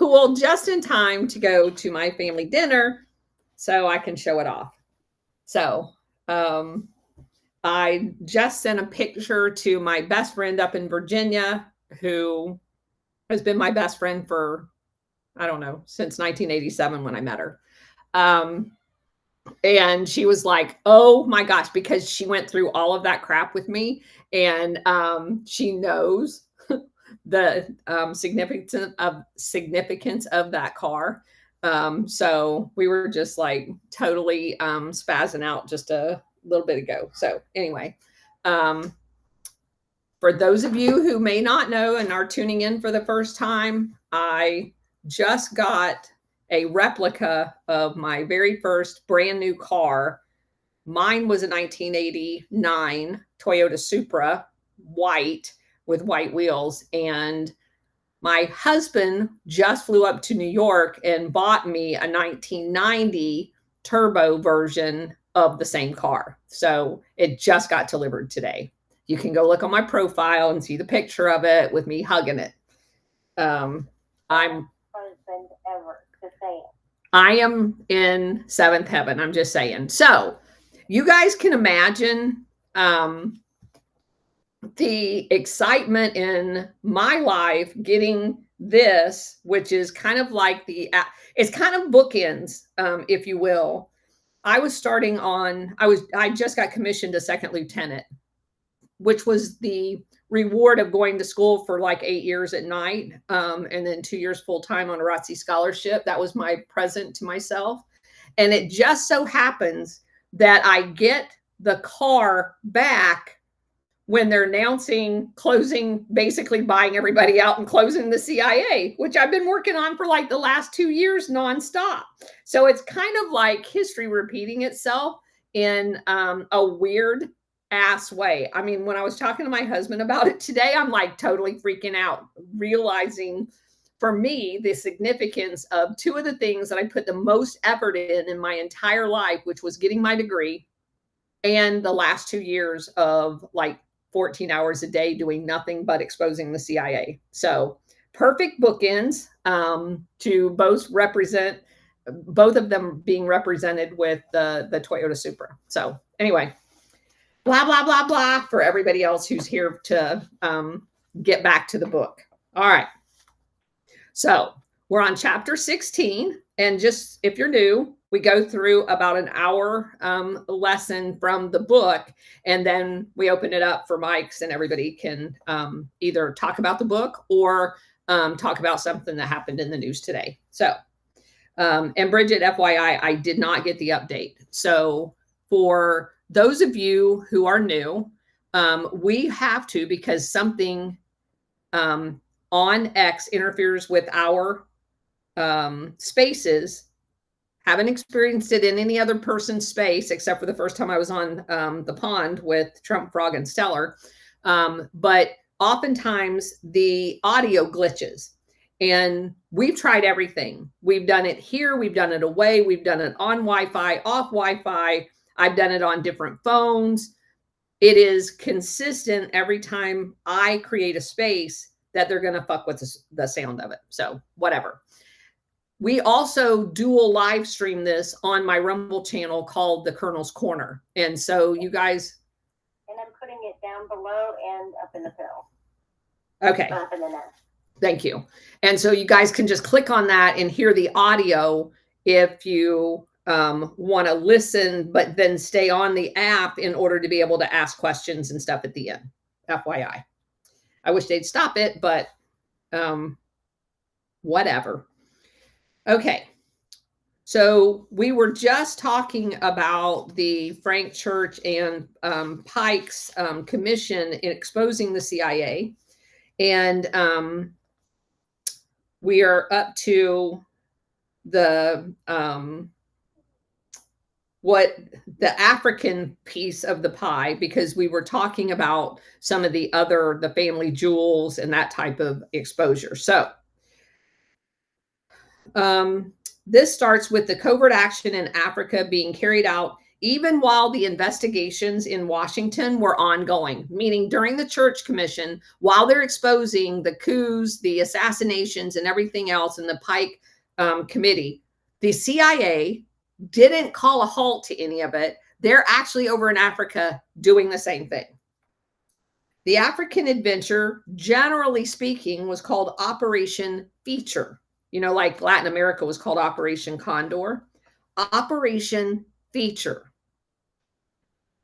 cool just in time to go to my family dinner so I can show it off. So I just sent a picture to my best friend up in Virginia, who has been my best friend for, I don't know, since 1987 when I met her. And she was like, oh my gosh, because she went through all of that crap with me. And she knows the significance of that car. So we were just like totally spazzing out just a little bit ago. So anyway, for those of you who may not know and are tuning in for the first time, I just got a replica of my very first brand new car. Mine was a 1989 Toyota Supra, white with white wheels. And my husband just flew up to New York and bought me a 1990 turbo version of the same car. So it just got delivered today. You can go look on my profile and see the picture of it with me hugging it. I'm husband ever to say it. I am in seventh heaven. I'm just saying. So you guys can imagine the excitement in my life getting this, which is kind of like it's kind of bookends, if you will. I just got commissioned a second lieutenant, which was the reward of going to school for like 8 years at night, and then 2 years full time on a ROTC scholarship. That was my present to myself. And it just so happens that I get the car back when they're announcing closing, basically buying everybody out and closing the CIA, which I've been working on for like the last 2 years nonstop. So it's kind of like history repeating itself in a weird ass way. I mean, when I was talking to my husband about it today, I'm like totally freaking out, realizing for me the significance of two of the things that I put the most effort in my entire life, which was getting my degree, and the last 2 years of like 14 hours a day doing nothing but exposing the CIA. So perfect bookends to both of them being represented with the Toyota Supra. So anyway, blah, blah, blah, blah for everybody else who's here to get back to the book. All right. So we're on chapter 16. And just if you're new, we go through about an hour lesson from the book, and then we open it up for mics and everybody can either talk about the book or talk about something that happened in the news today. So, and Bridget, FYI, I did not get the update. So for those of you who are new, we have to, because something on X interferes with our spaces. Haven't experienced it in any other person's space except for the first time I was on the pond with Trump, Frog, and Stellar. But oftentimes the audio glitches. And we've tried everything. We've done it here. We've done it away. We've done it on Wi-Fi, off Wi-Fi. I've done it on different phones. It is consistent every time I create a space that they're going to fuck with the sound of it. So whatever. We also dual live stream this on my Rumble channel called The Colonel's Corner. And so you guys. And I'm putting it down below and up in the pill. Okay. Up in the nest. Thank you. And so you guys can just click on that and hear the audio if you want to listen, but then stay on the app in order to be able to ask questions and stuff at the end. FYI. I wish they'd stop it, but whatever. Okay. So we were just talking about the Frank Church and Pike's commission in exposing the CIA. And we are up to the the African piece of the pie, because we were talking about some of the family jewels and that type of exposure. So this starts with the covert action in Africa being carried out even while the investigations in Washington were ongoing, meaning during the Church Commission, while they're exposing the coups, the assassinations, and everything else in the Pike Committee, the CIA didn't call a halt to any of it. They're actually over in Africa doing the same thing. The African adventure, generally speaking, was called Operation Feature. You know, like Latin America was called Operation Condor. Operation Feature.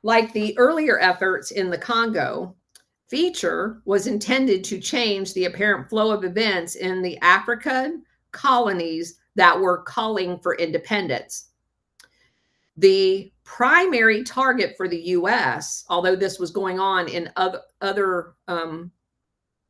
Like the earlier efforts in the Congo, Feature was intended to change the apparent flow of events in the African colonies that were calling for independence. The primary target for the US, although this was going on in other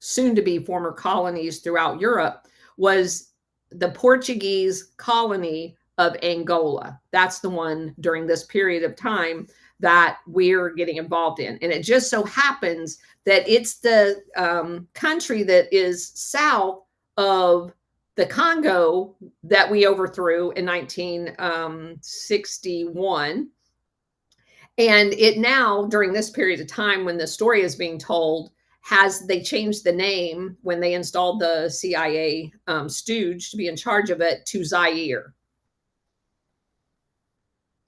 soon-to-be former colonies throughout Europe, was the Portuguese colony of Angola. That's the one during this period of time that we're getting involved in. And it just so happens that it's the country that is south of the Congo that we overthrew in 1961. And it now, during this period of time when the story is being told, they changed the name when they installed the CIA stooge to be in charge of it to Zaire.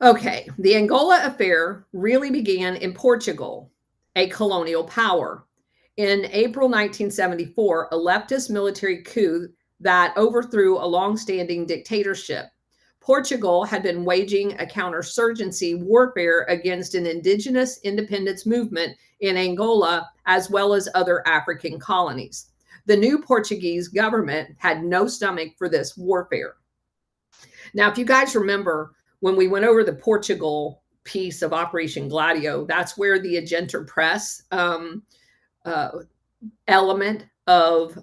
Okay, the Angola affair really began in Portugal, a colonial power. In April 1974, a leftist military coup that overthrew a long-standing dictatorship. Portugal had been waging a counterinsurgency warfare against an indigenous independence movement in Angola, as well as other African colonies. The new Portuguese government had no stomach for this warfare. Now, if you guys remember, when we went over the Portugal piece of Operation Gladio, that's where the Agenter Press element of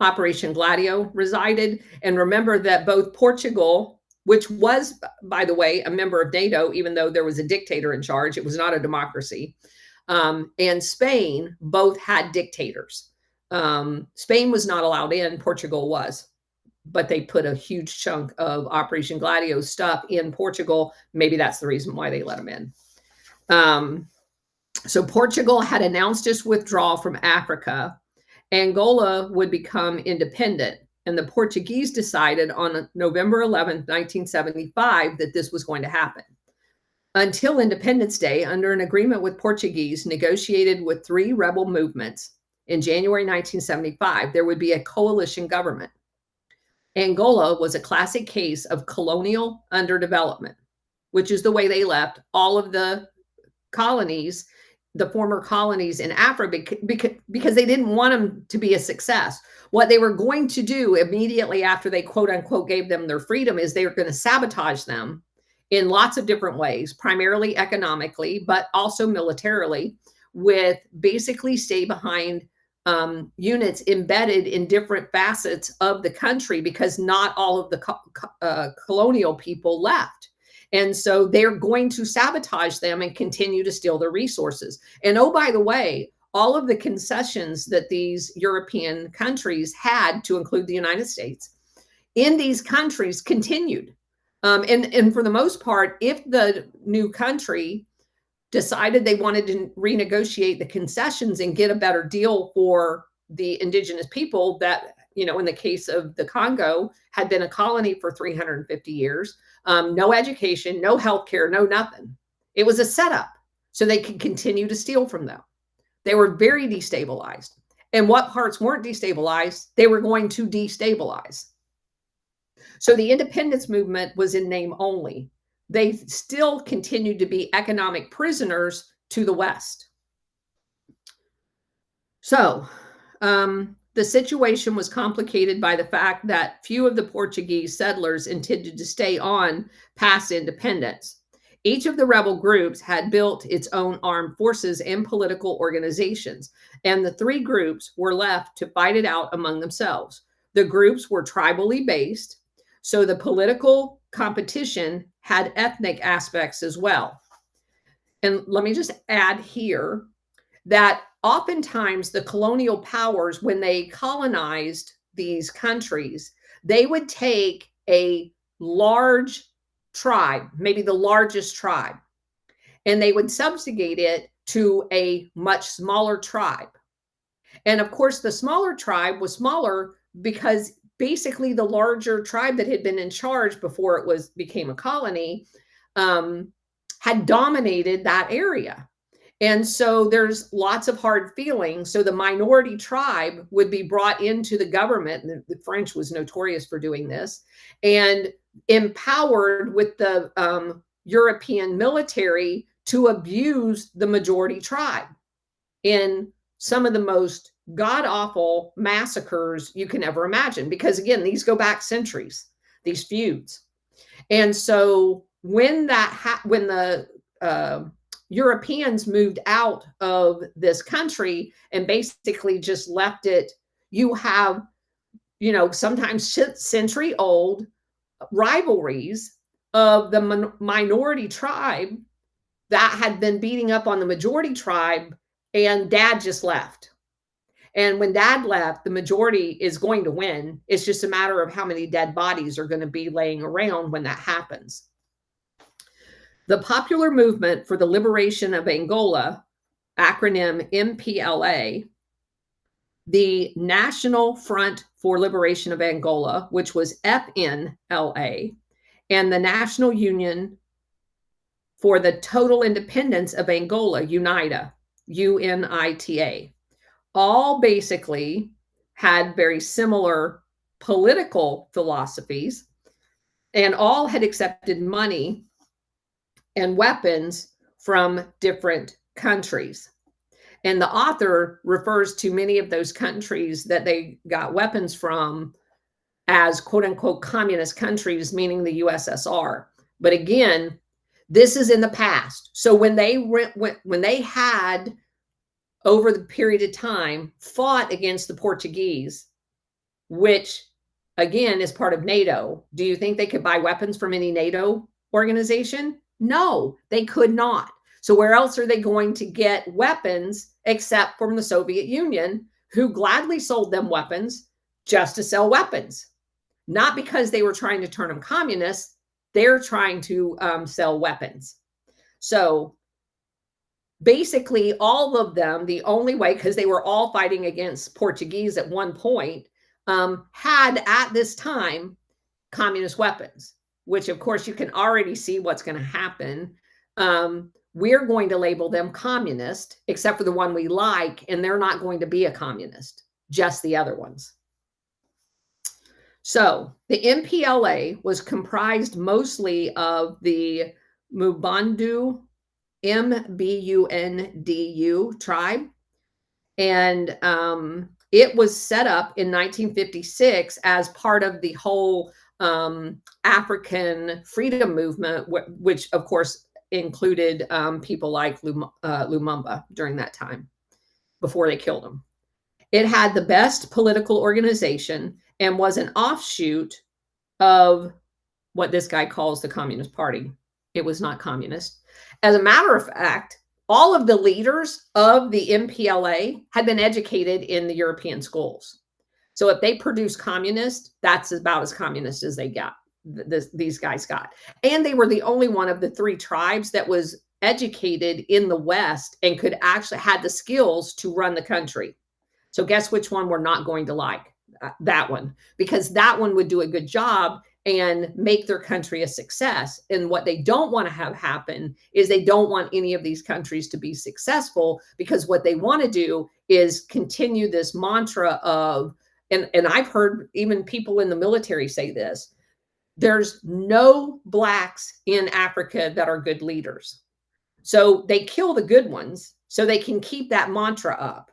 Operation Gladio resided. And remember that both Portugal, which was, by the way, a member of NATO, even though there was a dictator in charge, it was not a democracy, and Spain both had dictators. Spain was not allowed in, Portugal was. But they put a huge chunk of Operation Gladio stuff in Portugal. Maybe that's the reason why they let them in. So Portugal had announced its withdrawal from Africa. Angola would become independent. And the Portuguese decided on November 11th, 1975, that this was going to happen. Until Independence Day, under an agreement with Portuguese negotiated with 3 rebel movements in January 1975, there would be a coalition government. Angola was a classic case of colonial underdevelopment, which is the way they left all of the colonies, the former colonies in Africa, because they didn't want them to be a success. What they were going to do immediately after they, quote unquote, gave them their freedom is they were going to sabotage them in lots of different ways, primarily economically, but also militarily, with basically stay behind units embedded in different facets of the country, because not all of the colonial people left. And so they're going to sabotage them and continue to steal their resources. And oh, by the way, all of the concessions that these European countries had, to include the United States, in these countries continued. And for the most part, if the new country decided they wanted to renegotiate the concessions and get a better deal for the indigenous people that, you know, in the case of the Congo, had been a colony for 350 years, no education, no healthcare, no nothing. It was a setup so they could continue to steal from them. They were very destabilized. And what parts weren't destabilized, they were going to destabilize. So the independence movement was in name only. They still continued to be economic prisoners to the West. So the situation was complicated by the fact that few of the Portuguese settlers intended to stay on past independence. Each of the rebel groups had built its own armed forces and political organizations, and the 3 groups were left to fight it out among themselves. The groups were tribally based, so the political competition had ethnic aspects as well. And let me just add here that oftentimes the colonial powers, when they colonized these countries, they would take a large tribe, maybe the largest tribe, and they would subjugate it to a much smaller tribe. And of course, the smaller tribe was smaller because basically the larger tribe that had been in charge before it was became a colony had dominated that area. And so there's lots of hard feelings. So the minority tribe would be brought into the government. And the French was notorious for doing this, and empowered with the European military to abuse the majority tribe in some of the most god awful massacres you can ever imagine. Because again, these go back centuries, these feuds. And so when when the Europeans moved out of this country and basically just left it, you have, sometimes century old rivalries of the minority tribe that had been beating up on the majority tribe, and dad just left. And when dad left, the majority is going to win. It's just a matter of how many dead bodies are going to be laying around when that happens. The Popular Movement for the Liberation of Angola, acronym MPLA, the National Front for Liberation of Angola, which was FNLA, and the National Union for the Total Independence of Angola, UNITA, UNITA, all basically had very similar political philosophies, and all had accepted money and weapons from different countries. And the author refers to many of those countries that they got weapons from as quote unquote communist countries, meaning the USSR. But again, this is in the past. So when they had, over the period of time, fought against the Portuguese, which again is part of NATO, do you think they could buy weapons from any NATO organization? No, they could not. So where else are they going to get weapons except from the Soviet Union, who gladly sold them weapons just to sell weapons? Not because they were trying to turn them communist, they're trying to sell weapons. So basically all of them, the only way, because they were all fighting against Portuguese at one point, had at this time communist weapons, which of course you can already see what's going to happen. We're going to label them communist, except for the one we like, and they're not going to be a communist, just the other ones. So the MPLA was comprised mostly of the Mbundu, MBUNDU tribe. And it was set up in 1956 as part of the whole African freedom movement, which of course included people like Lumumba during that time, before they killed him. It had the best political organization and was an offshoot of what this guy calls the Communist Party. It was not communist. As a matter of fact, all of the leaders of the MPLA had been educated in the European schools. So if they produced communist, that's about as communist as they got. These guys got. And they were the only one of the three tribes that was educated in the West and could actually had the skills to run the country. So guess which one we're not going to like? That one, because that one would do a good job and make their country a success. And what they don't want to have happen is they don't want any of these countries to be successful, because what they want to do is continue this mantra of, and I've heard even people in the military say this, there's no blacks in Africa that are good leaders. So they kill the good ones so they can keep that mantra up.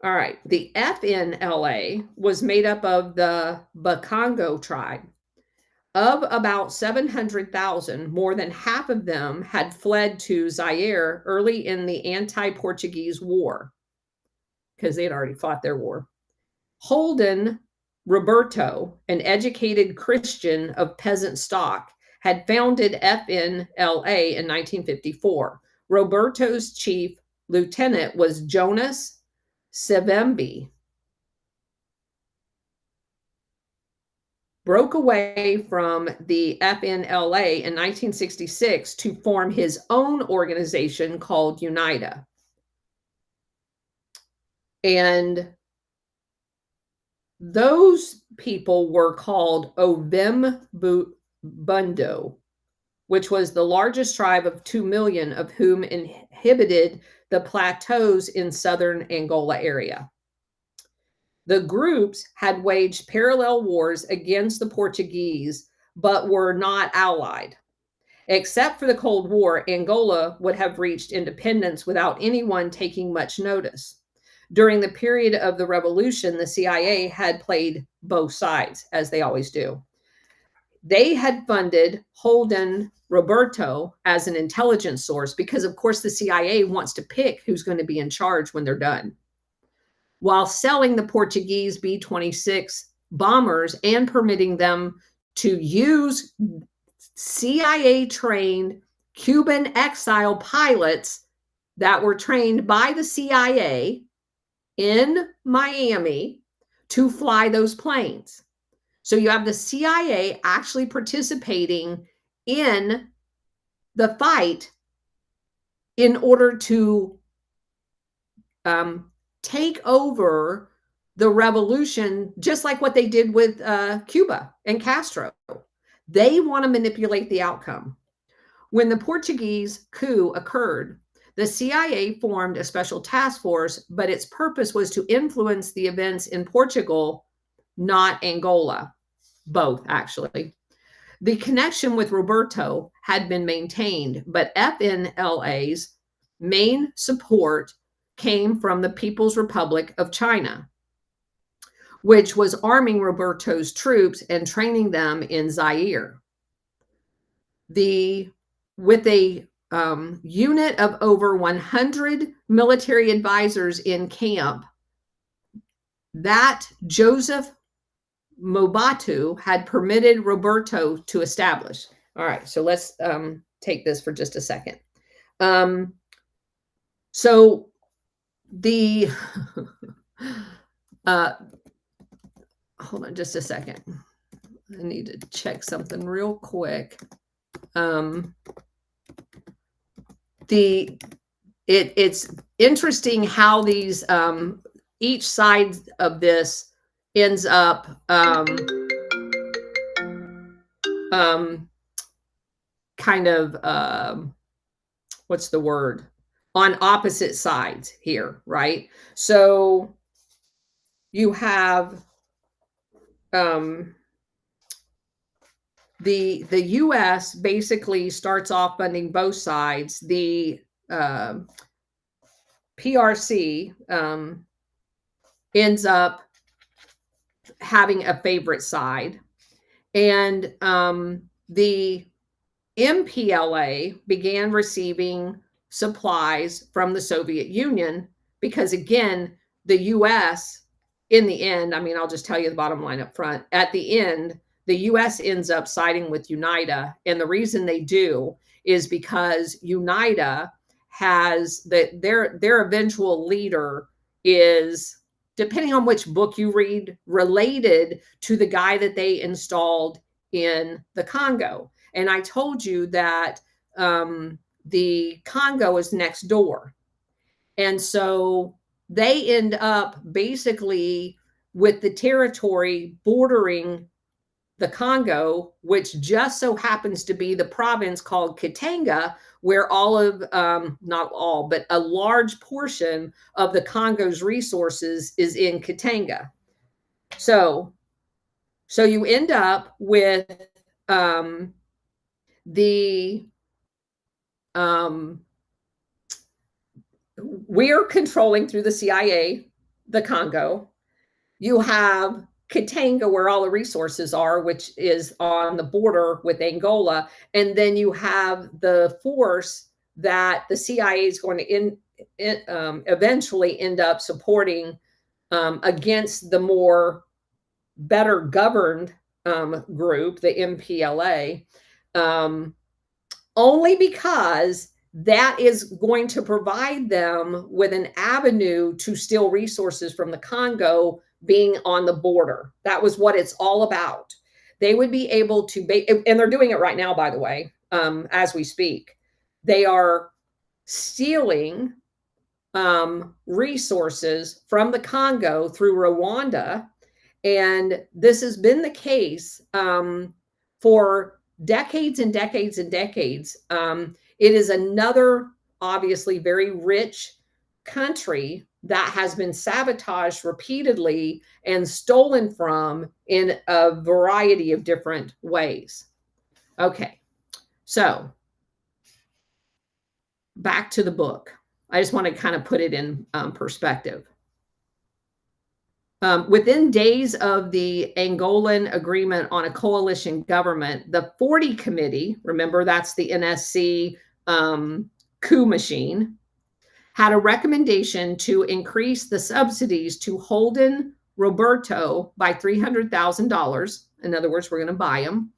All right, the FNLA was made up of the Bakongo tribe. Of about 700,000, more than half of them had fled to Zaire early in the anti-Portuguese war, because they had already fought their war. Holden Roberto, an educated Christian of peasant stock, had founded FNLA in 1954. Roberto's chief lieutenant was Jonas Savimbi. broke away from the FNLA in 1966 to form his own organization called UNITA. And those people were called Ovembundo, which was the largest tribe of 2 million, of whom inhabited the plateaus in southern Angola area. The groups had waged parallel wars against the Portuguese, but were not allied. Except for the Cold War, Angola would have reached independence without anyone taking much notice. During the period of the revolution, the CIA had played both sides, as they always do. They had funded Holden Roberto as an intelligence source because, of course, the CIA wants to pick who's going to be in charge when they're done, while selling the Portuguese B-26 bombers and permitting them to use CIA-trained Cuban exile pilots that were trained by the CIA in Miami to fly those planes. So you have the CIA actually participating in the fight in order to take over the revolution, just like what they did with Cuba and Castro. They want to manipulate the outcome. When the Portuguese coup occurred, the CIA formed a special task force, but its purpose was to influence the events in Portugal, not Angola. Both, actually. The connection with Roberto had been maintained, but FNLA's main support came from the People's Republic of China, which was arming Roberto's troops and training them in Zaire. With a unit of over 100 military advisors in camp that Joseph Mobatu had permitted Roberto to establish. All right, so let's take this for just a second. So the hold on just a second. I need to check something real quick. It's interesting how these each side of this ends up kind of what's the word, on opposite sides here, right? So you have the U.S. basically starts off funding both sides. The PRC ends up having a favorite side, and the MPLA began receiving supplies from the Soviet Union because, again, the U.S. in the end, I mean, I'll just tell you the bottom line up front. At the end, the U.S. ends up siding with UNITA, and the reason they do is because UNITA has their eventual leader is, depending on which book you read, related to the guy that they installed in the Congo. And I told you that the Congo is next door. And so they end up basically with the territory bordering the Congo, which just so happens to be the province called Katanga, where all of, not all, but a large portion of the Congo's resources is in Katanga. So you end up with we're controlling through the CIA, the Congo. You have Katanga, where all the resources are, which is on the border with Angola. And then you have the force that the CIA is going to eventually end up supporting against the more better governed group, the MPLA, only because that is going to provide them with an avenue to steal resources from the Congo being on the border. That was what it's all about. They would be able to, and they're doing it right now, by the way, as we speak. They are stealing resources from the Congo through Rwanda. And this has been the case for decades and decades and decades. It is another, obviously, very rich country that has been sabotaged repeatedly and stolen from in a variety of different ways. Okay, so back to the book. I just want to kind of put it in perspective. Within days of the Angolan agreement on a coalition government, the 40 Committee, remember that's the NSC coup machine, had a recommendation to increase the subsidies to Holden Roberto by $300,000. In other words, we're going to buy them,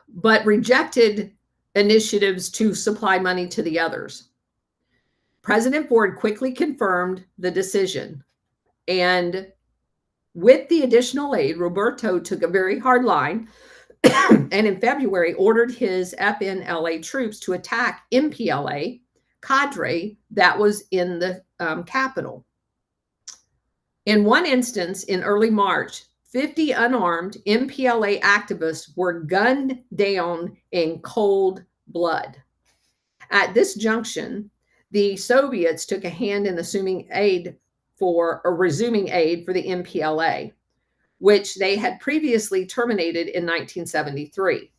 but rejected initiatives to supply money to the others. President Ford quickly confirmed the decision. And with the additional aid, Roberto took a very hard line and in February ordered his FNLA troops to attack MPLA cadre that was in the capital. In one instance, in early March, 50 unarmed MPLA activists were gunned down in cold blood. At this junction, the Soviets took a hand in resuming aid for the MPLA, which they had previously terminated in 1973.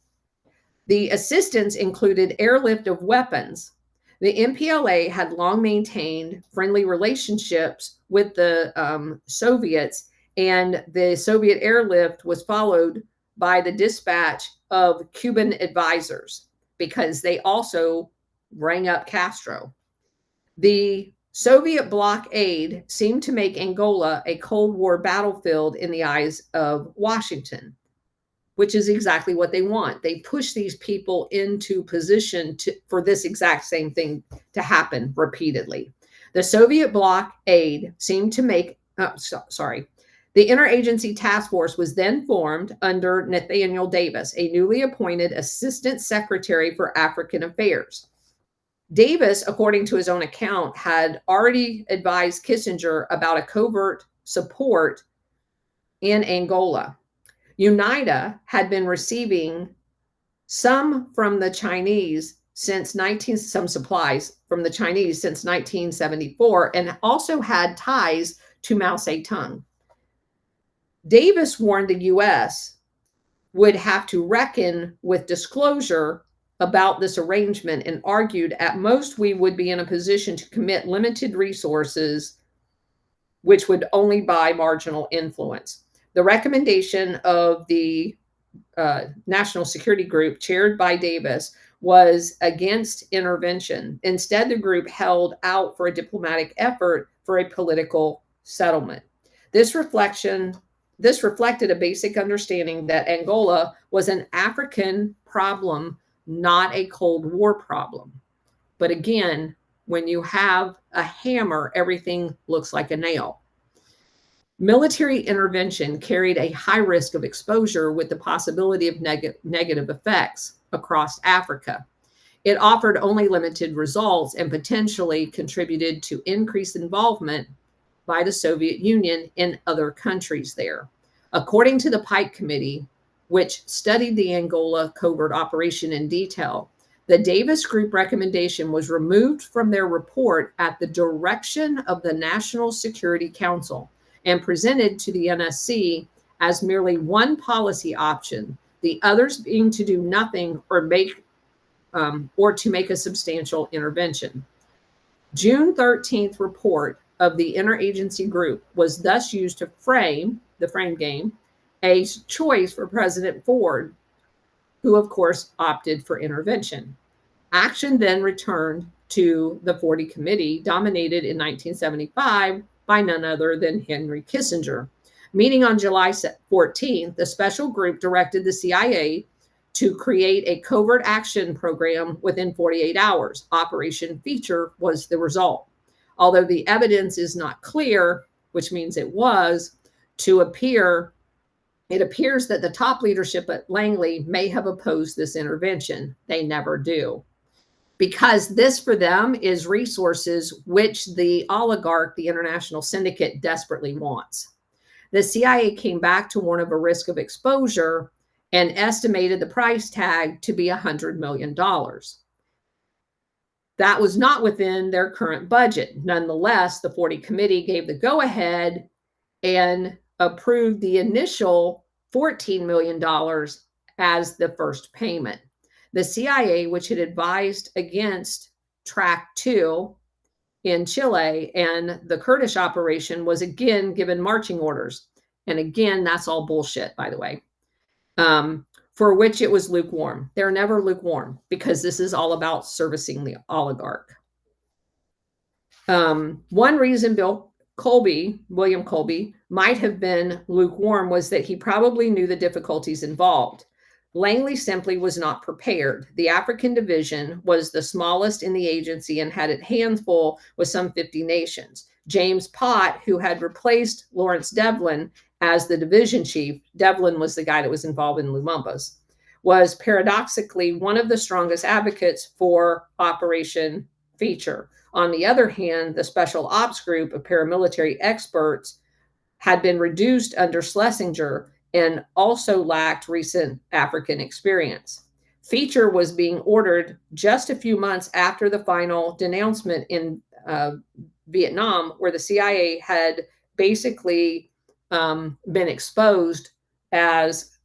The assistance included airlift of weapons. The MPLA had long maintained friendly relationships with the Soviets, and the Soviet airlift was followed by the dispatch of Cuban advisors because they also rang up Castro. The Soviet blockade seemed to make Angola a Cold War battlefield in the eyes of Washington, which is exactly what they want. They push these people into position for this exact same thing to happen repeatedly. The Soviet blockade seemed to make, the Interagency Task Force was then formed under Nathaniel Davis, a newly appointed Assistant Secretary for African Affairs. Davis, according to his own account, had already advised Kissinger about a covert support in Angola. UNITA had been receiving some from the Chinese some supplies from the Chinese since 1974, and also had ties to Mao Zedong. Davis warned the U.S. would have to reckon with disclosure about this arrangement and argued at most we would be in a position to commit limited resources, which would only buy marginal influence. The recommendation of the National Security Group, chaired by Davis, was against intervention. Instead, the group held out for a diplomatic effort for a political settlement. This reflected a basic understanding that Angola was an African problem, not a Cold War problem. But again, when you have a hammer, everything looks like a nail. Military intervention carried a high risk of exposure with the possibility of negative effects across Africa. It offered only limited results and potentially contributed to increased involvement by the Soviet Union in other countries there. According to the Pike Committee, which studied the Angola covert operation in detail, the Davis Group recommendation was removed from their report at the direction of the National Security Council and presented to the NSC as merely one policy option, the others being to do nothing or to make a substantial intervention. June 13th report of the interagency group was thus used to frame game, a choice for President Ford, who of course opted for intervention. Action then returned to the 40 Committee, dominated in 1975 by none other than Henry Kissinger. Meeting on July 14th, the special group directed the CIA to create a covert action program within 48 hours. Operation Feature was the result. Although the evidence is not clear, which means it was, to appear It appears that the top leadership at Langley may have opposed this intervention. They never do. Because this for them is resources which the oligarch, the international syndicate, desperately wants. The CIA came back to warn of a risk of exposure and estimated the price tag to be $100 million. That was not within their current budget. Nonetheless, the 40 committee gave the go ahead and approved the initial $14 million as the first payment. The CIA, which had advised against Track 2 in Chile and the Kurdish operation, was again given marching orders. And again, that's all bullshit, by the way, for which it was lukewarm. They're never lukewarm because this is all about servicing the oligarch. One reason William Colby, might have been lukewarm was that he probably knew the difficulties involved. Langley simply was not prepared. The African division was the smallest in the agency and had its hands full with some 50 nations. James Pott, who had replaced Lawrence Devlin as the division chief, Devlin was the guy that was involved in Lumumba's, was paradoxically one of the strongest advocates for Operation Feature. On the other hand, the Special Ops Group of paramilitary experts had been reduced under Schlesinger and also lacked recent African experience. Feature was being ordered just a few months after the final denouncement in Vietnam, where the CIA had basically been exposed as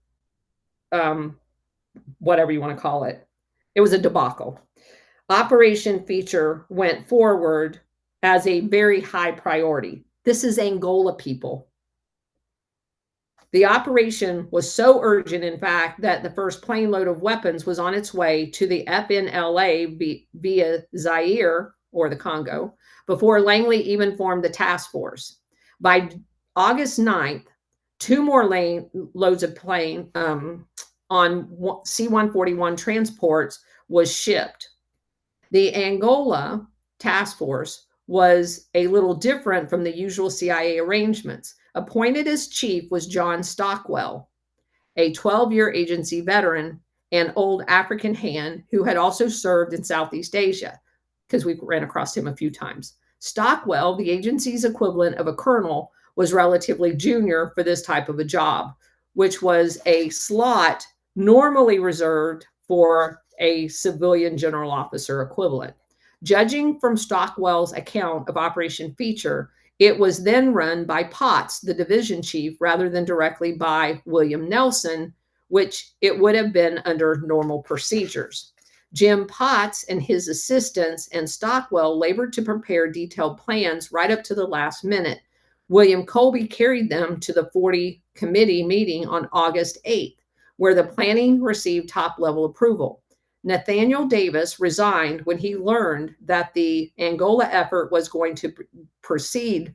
whatever you want to call it. It was a debacle. Operation Feature went forward as a very high priority. This is Angola, people. The operation was so urgent, in fact, that the first plane load of weapons was on its way to the FNLA via Zaire, or the Congo, before Langley even formed the task force. By August 9th, 2 more loads of plane on C-141 transports was shipped. The Angola task force was a little different from the usual CIA arrangements. Appointed as chief was John Stockwell, a 12-year agency veteran and old African hand who had also served in Southeast Asia, because we ran across him a few times. Stockwell, the agency's equivalent of a colonel, was relatively junior for this type of a job, which was a slot normally reserved for a civilian general officer equivalent. Judging from Stockwell's account of Operation Feature, it was then run by Potts, the division chief, rather than directly by William Nelson, which it would have been under normal procedures. Jim Potts and his assistants and Stockwell labored to prepare detailed plans right up to the last minute. William Colby carried them to the 40 committee meeting on August 8th, where the planning received top-level approval. Nathaniel Davis resigned when he learned that the Angola effort was going to proceed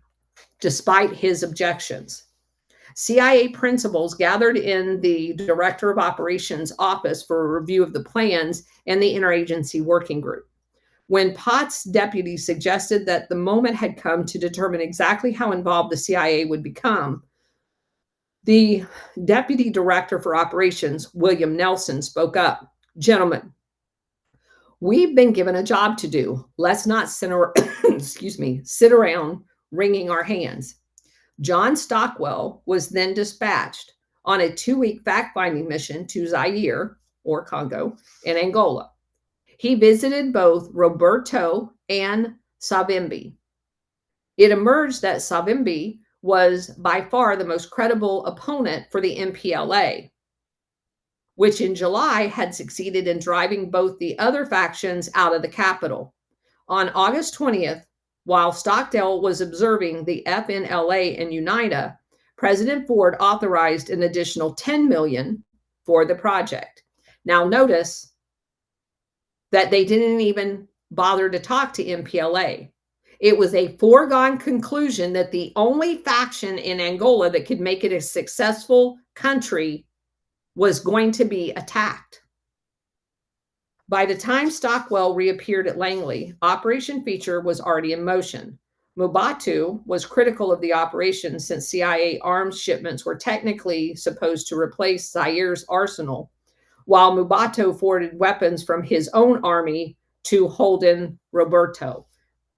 despite his objections. CIA principals gathered in the Director of Operations office for a review of the plans and the interagency working group. When Potts' deputy suggested that the moment had come to determine exactly how involved the CIA would become, the Deputy Director for Operations, William Nelson, spoke up. Gentlemen, we've been given a job to do. Let's not sit around wringing our hands. John Stockwell was then dispatched on a 2-week fact-finding mission to Zaire, or Congo, and Angola. He visited both Roberto and Savimbi. It emerged that Savimbi was by far the most credible opponent for the MPLA, which in July had succeeded in driving both the other factions out of the capital. On August 20th, while Stockdale was observing the FNLA in UNITA, President Ford authorized an additional $10 million for the project. Now notice that they didn't even bother to talk to MPLA. It was a foregone conclusion that the only faction in Angola that could make it a successful country was going to be attacked. By the time Stockwell reappeared at Langley, Operation Feature was already in motion. Mubatu was critical of the operation since CIA arms shipments were technically supposed to replace Zaire's arsenal, while Mubatu forwarded weapons from his own army to Holden Roberto.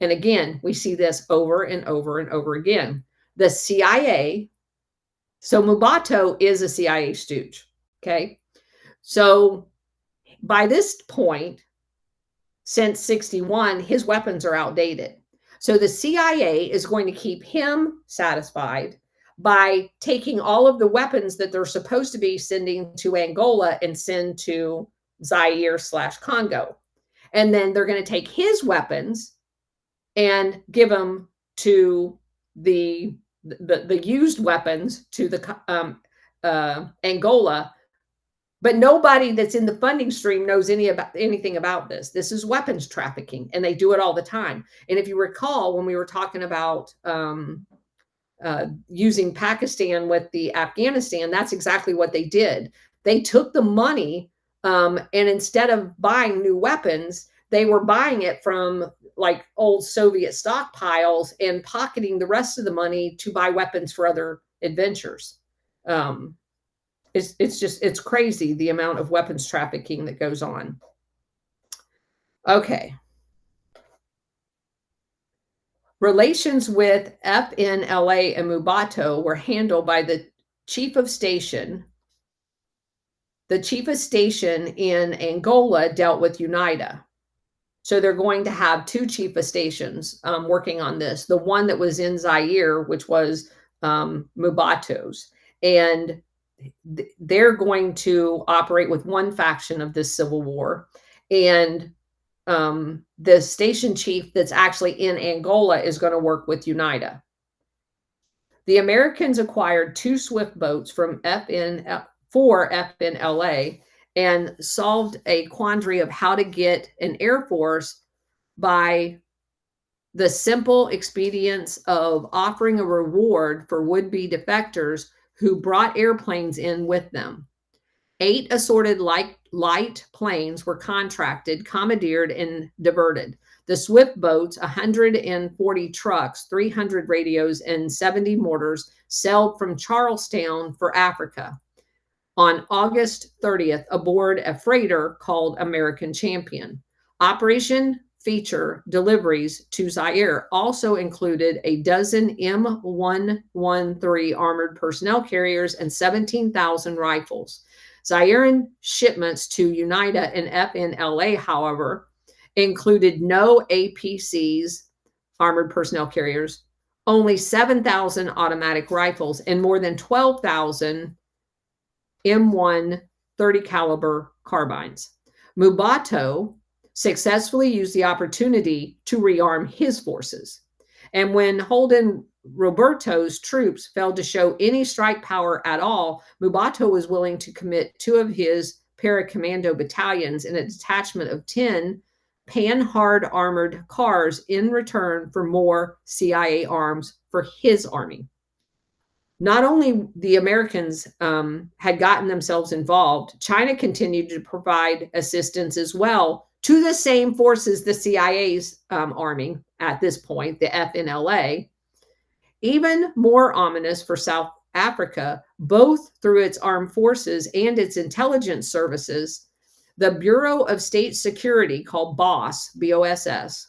And again, we see this over and over and over again. The CIA, so Mubatu is a CIA stooge, okay? So by this point, since 61, his weapons are outdated. So the CIA is going to keep him satisfied by taking all of the weapons that they're supposed to be sending to Angola and send to Zaire/Congo. And then they're going to take his weapons and give them to the used weapons to the Angola. But nobody that's in the funding stream knows anything about this. This is weapons trafficking, and they do it all the time. And if you recall, when we were talking about using Pakistan with the Afghanistan, that's exactly what they did. They took the money, and instead of buying new weapons, they were buying it from like old Soviet stockpiles and pocketing the rest of the money to buy weapons for other adventures. It's crazy the amount of weapons trafficking that goes on. Okay. Relations with FNLA and Mubatu were handled by the chief of station. The chief of station in Angola dealt with UNITA. So they're going to have two chief of stations working on this. The one that was in Zaire, which was Mubatu's. And they're going to operate with one faction of this civil war. And the station chief that's actually in Angola is going to work with UNITA. The Americans acquired 2 Swift boats for FNLA and solved a quandary of how to get an air force by the simple expedience of offering a reward for would-be defectors who brought airplanes in with them. 8 assorted light planes were contracted, commandeered, and diverted. The Swift boats, 140 trucks, 300 radios, and 70 mortars sailed from Charlestown for Africa on August 30th aboard a freighter called American Champion. Operation feature deliveries to Zaire also included a dozen M113 armored personnel carriers and 17,000 rifles. Zairean shipments to UNITA and FNLA, however, included no APCs, armored personnel carriers, only 7,000 automatic rifles, and more than 12,000 M1 30 caliber carbines. Mubatu successfully used the opportunity to rearm his forces. And when Holden Roberto's troops failed to show any strike power at all, Mubatu was willing to commit 2 of his paracommando battalions and a detachment of 10 Panhard armored cars in return for more CIA arms for his army. Not only the Americans had gotten themselves involved, China continued to provide assistance as well to the same forces the CIA's arming at this point, the FNLA. Even more ominous for South Africa, both through its armed forces and its intelligence services, the Bureau of State Security, called BOSS, B-O-S-S.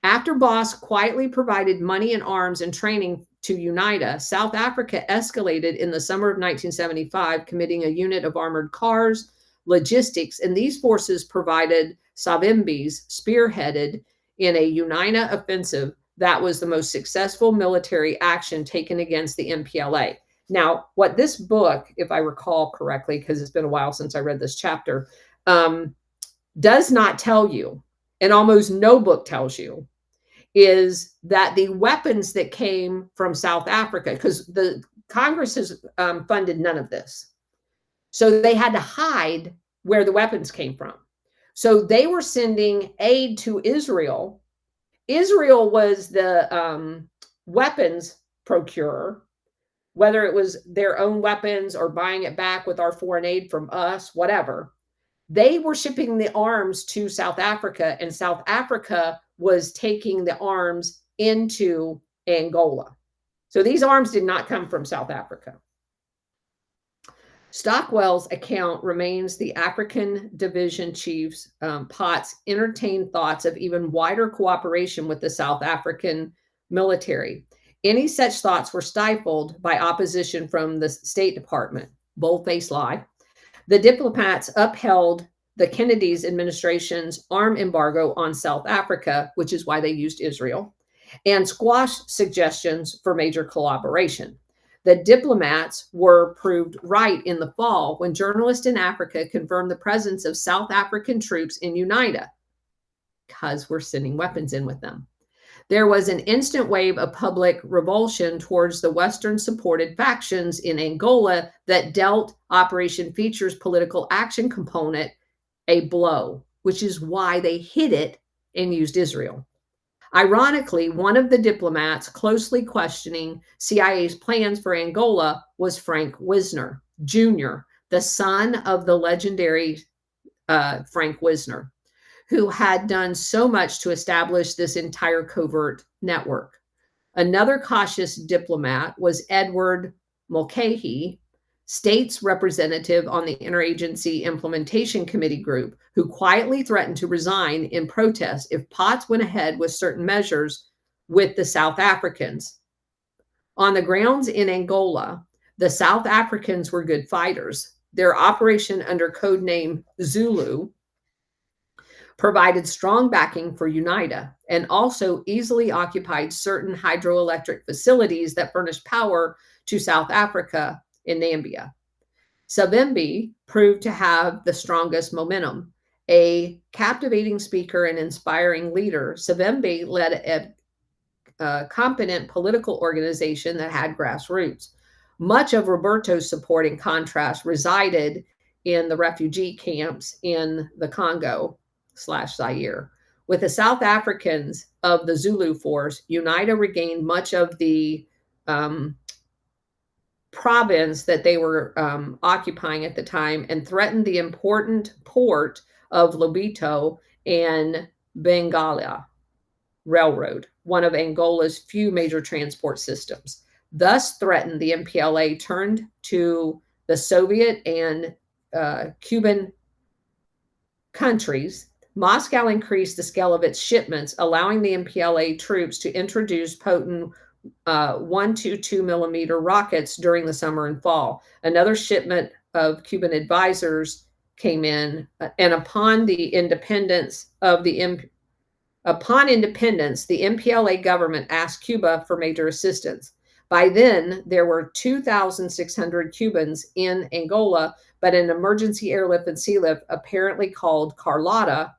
After BOSS quietly provided money and arms and training to UNITA, South Africa escalated in the summer of 1975, committing a unit of armored cars, logistics, and these forces provided Savimbi's spearheaded in a UNITA offensive that was the most successful military action taken against the MPLA. Now, what this book, if I recall correctly, because it's been a while since I read this chapter, does not tell you, and almost no book tells you, is that the weapons that came from South Africa, because the Congress has funded none of this. So they had to hide where the weapons came from. So they were sending aid to Israel. Israel was the weapons procurer, whether it was their own weapons or buying it back with our foreign aid from us, whatever. They were shipping the arms to South Africa, and South Africa was taking the arms into Angola. So these arms did not come from South Africa. Stockwell's account remains the African Division Chief's Potts entertained thoughts of even wider cooperation with the South African military. Any such thoughts were stifled by opposition from the State Department. Bold-faced lie. The diplomats upheld the Kennedy's administration's arm embargo on South Africa, which is why they used Israel, and squashed suggestions for major collaboration. The diplomats were proved right in the fall when journalists in Africa confirmed the presence of South African troops in UNITA, because we're sending weapons in with them. There was an instant wave of public revulsion towards the Western-supported factions in Angola that dealt Operation Feature's political action component a blow, which is why they hid it and used Israel. Ironically, one of the diplomats closely questioning CIA's plans for Angola was Frank Wisner Jr., the son of the legendary Frank Wisner, who had done so much to establish this entire covert network. Another cautious diplomat was Edward Mulcahy, state's representative on the Interagency Implementation Committee group, who quietly threatened to resign in protest if Potts went ahead with certain measures with the South Africans. On the grounds in Angola, the South Africans were good fighters. Their operation under code name Zulu provided strong backing for UNITA and also easily occupied certain hydroelectric facilities that furnished power to South Africa in Namibia. Savimbi proved to have the strongest momentum. A captivating speaker and inspiring leader, Savimbi led a competent political organization that had grassroots. Much of Roberto's support, in contrast, resided in the refugee camps in the Congo/Zaire. With the South Africans of the Zulu force, UNITA regained much of the province that they were occupying at the time and threatened the important port of Lobito and Bengalia Railroad, one of Angola's few major transport systems. Thus threatened, the MPLA turned to the Soviet and Cuban countries. Moscow increased the scale of its shipments, allowing the MPLA troops to introduce potent 122 millimeter rockets during the summer and fall. Another shipment of Cuban advisors came in, and upon independence, the MPLA government asked Cuba for major assistance. By then, there were 2,600 Cubans in Angola, but an emergency airlift and sea lift, apparently called Carlotta,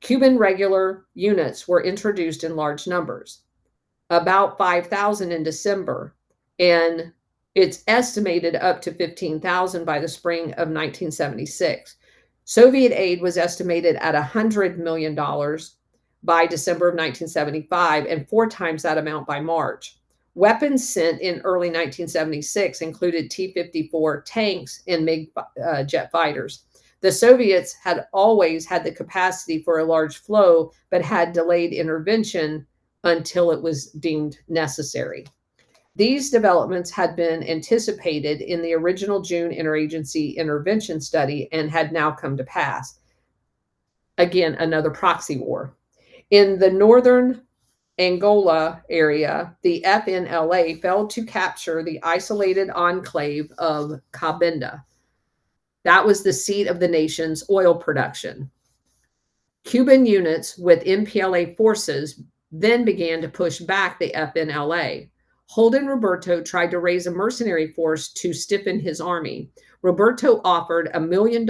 Cuban regular units were introduced in large numbers, about 5,000 in December, and it's estimated up to 15,000 by the spring of 1976. Soviet aid was estimated at $100 million by December of 1975 and 4 times that amount by March. Weapons sent in early 1976 included T-54 tanks and MiG jet fighters. The Soviets had always had the capacity for a large flow, but had delayed intervention until it was deemed necessary. These developments had been anticipated in the original June Interagency Intervention Study and had now come to pass. Again, another proxy war. In the northern Angola area, the FNLA failed to capture the isolated enclave of Cabinda. That was the seat of the nation's oil production. Cuban units with MPLA forces then began to push back the FNLA. Holden Roberto tried to raise a mercenary force to stiffen his army. Roberto offered $1 million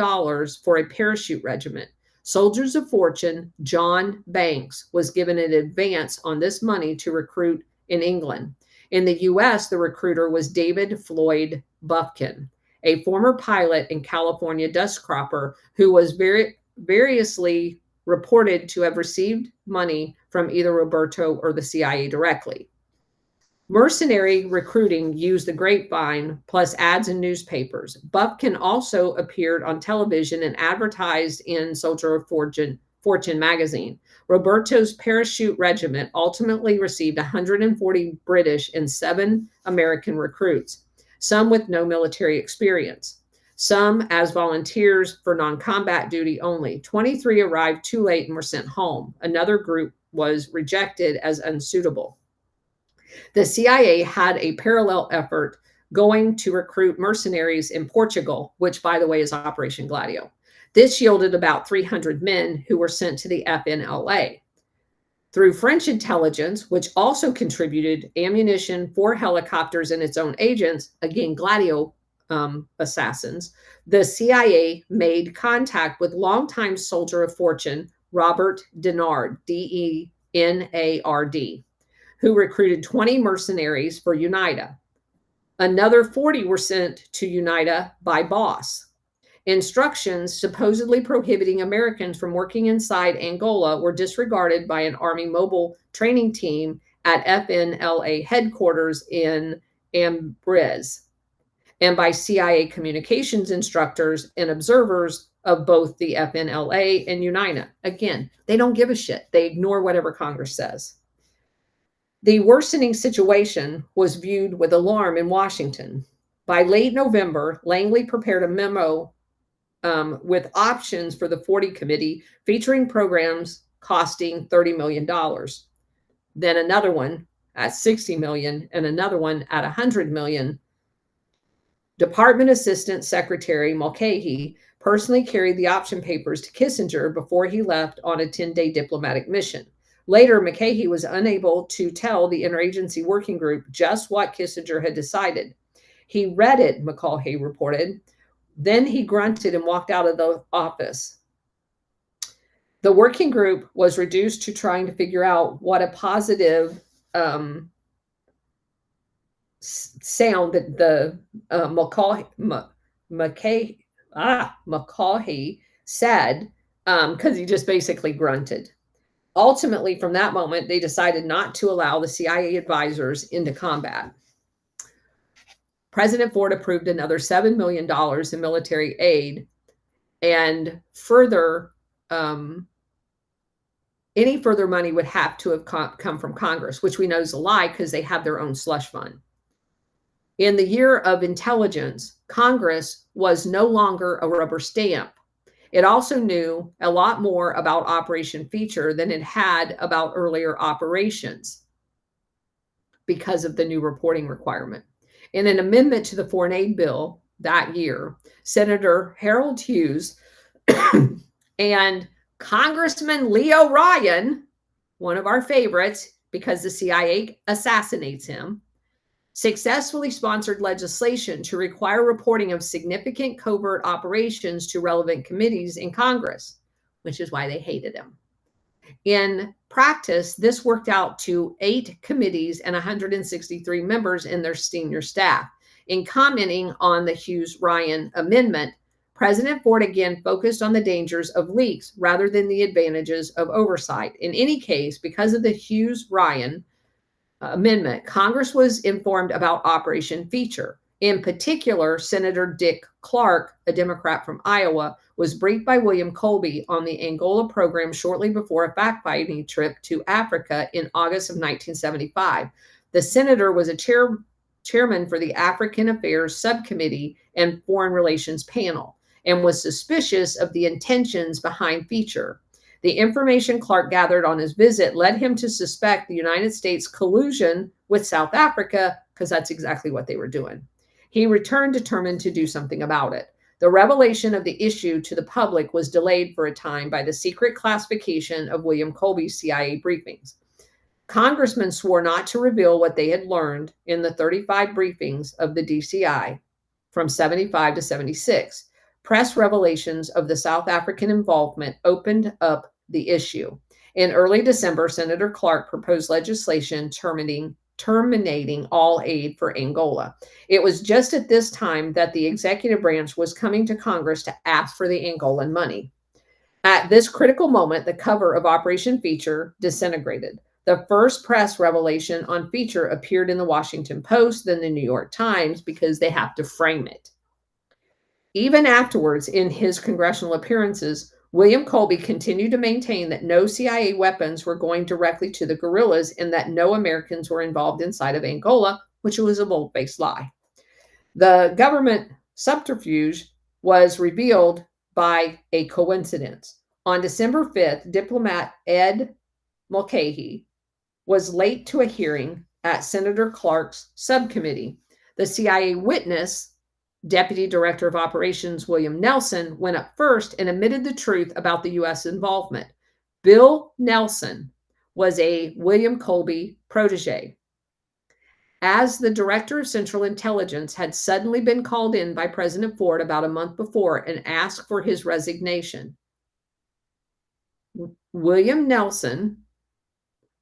for a parachute regiment. Soldiers of Fortune, John Banks, was given an advance on this money to recruit in England. In the U.S., the recruiter was David Floyd Bufkin, a former pilot and California dust cropper who was variously reported to have received money from either Roberto or the CIA directly. Mercenary recruiting used the grapevine plus ads in newspapers. Bufkin also appeared on television and advertised in Soldier of Fortune Fortune magazine. Roberto's parachute regiment ultimately received 140 British and 7 American recruits, some with no military experience, some as volunteers for non combat duty only. 23 arrived too late and were sent home. Another group was rejected as unsuitable. The CIA had a parallel effort going to recruit mercenaries in Portugal, which, by the way, is Operation Gladio. This yielded about 300 men who were sent to the FNLA. Through French intelligence, which also contributed ammunition, 4 helicopters, and its own agents, again, Gladio assassins, the CIA made contact with longtime soldier of fortune, Robert Denard, Denard, who recruited 20 mercenaries for UNITA. Another 40 were sent to UNITA by Boss. Instructions supposedly prohibiting Americans from working inside Angola were disregarded by an Army mobile training team at FNLA headquarters in Ambriz, and by CIA communications instructors and observers of both the FNLA and UNITA. Again, they don't give a shit. They ignore whatever Congress says. The worsening situation was viewed with alarm in Washington. By late November, Langley prepared a memo with options for the 40 committee featuring programs costing $30 million. Then another one at $60 million and another one at $100 million. Department Assistant Secretary Mulcahy personally carried the option papers to Kissinger before he left on a 10-day diplomatic mission. Later, Mulcahy was unable to tell the interagency working group just what Kissinger had decided. He read it, Mulcahy reported. Then he grunted and walked out of the office. The working group was reduced to trying to figure out what a positive sound that the Mulcahy said, because he just basically grunted. Ultimately, from that moment, they decided not to allow the CIA advisors into combat. President Ford approved another $7 million in military aid, and further, any further money would have to have come from Congress, which we know is a lie because they have their own slush fund. In the year of intelligence, Congress was no longer a rubber stamp. It also knew a lot more about Operation Feature than it had about earlier operations because of the new reporting requirement. In an amendment to the Foreign Aid Bill that year, Senator Harold Hughes and Congressman Leo Ryan, one of our favorites because the CIA assassinates him, successfully sponsored legislation to require reporting of significant covert operations to relevant committees in Congress, which is why they hated him. In practice, this worked out to 8 committees and 163 members in their senior staff. In commenting on the Hughes-Ryan amendment, President Ford again focused on the dangers of leaks rather than the advantages of oversight. In any case, because of the Hughes-Ryan amendment, Congress was informed about Operation Feature. In particular, Senator Dick Clark, a Democrat from Iowa, was briefed by William Colby on the Angola program shortly before a fact-finding trip to Africa in August of 1975. The senator was a chairman for the African Affairs Subcommittee and Foreign Relations Panel and was suspicious of the intentions behind Feature. The information Clark gathered on his visit led him to suspect the United States collusion with South Africa, because that's exactly what they were doing. He returned determined to do something about it. The revelation of the issue to the public was delayed for a time by the secret classification of William Colby's CIA briefings. Congressmen swore not to reveal what they had learned in the 35 briefings of the DCI from 75 to 76. Press revelations of the South African involvement opened up the issue. In early December, Senator Clark proposed legislation terminating all aid for Angola. It was just at this time that the executive branch was coming to Congress to ask for the Angolan money. At this critical moment, the cover of Operation Feature disintegrated. The first press revelation on Feature appeared in the Washington Post, then the New York Times, because they have to frame it. Even afterwards, in his congressional appearances, William Colby continued to maintain that no CIA weapons were going directly to the guerrillas and that no Americans were involved inside of Angola, which was a bold-faced lie. The government subterfuge was revealed by a coincidence. On December 5th, diplomat Ed Mulcahy was late to a hearing at Senator Clark's subcommittee. The CIA witness, Deputy Director of Operations William Nelson, went up first and admitted the truth about the U.S. involvement. Bill Nelson was a William Colby protege. As the Director of Central Intelligence had suddenly been called in by President Ford about a month before and asked for his resignation, William Nelson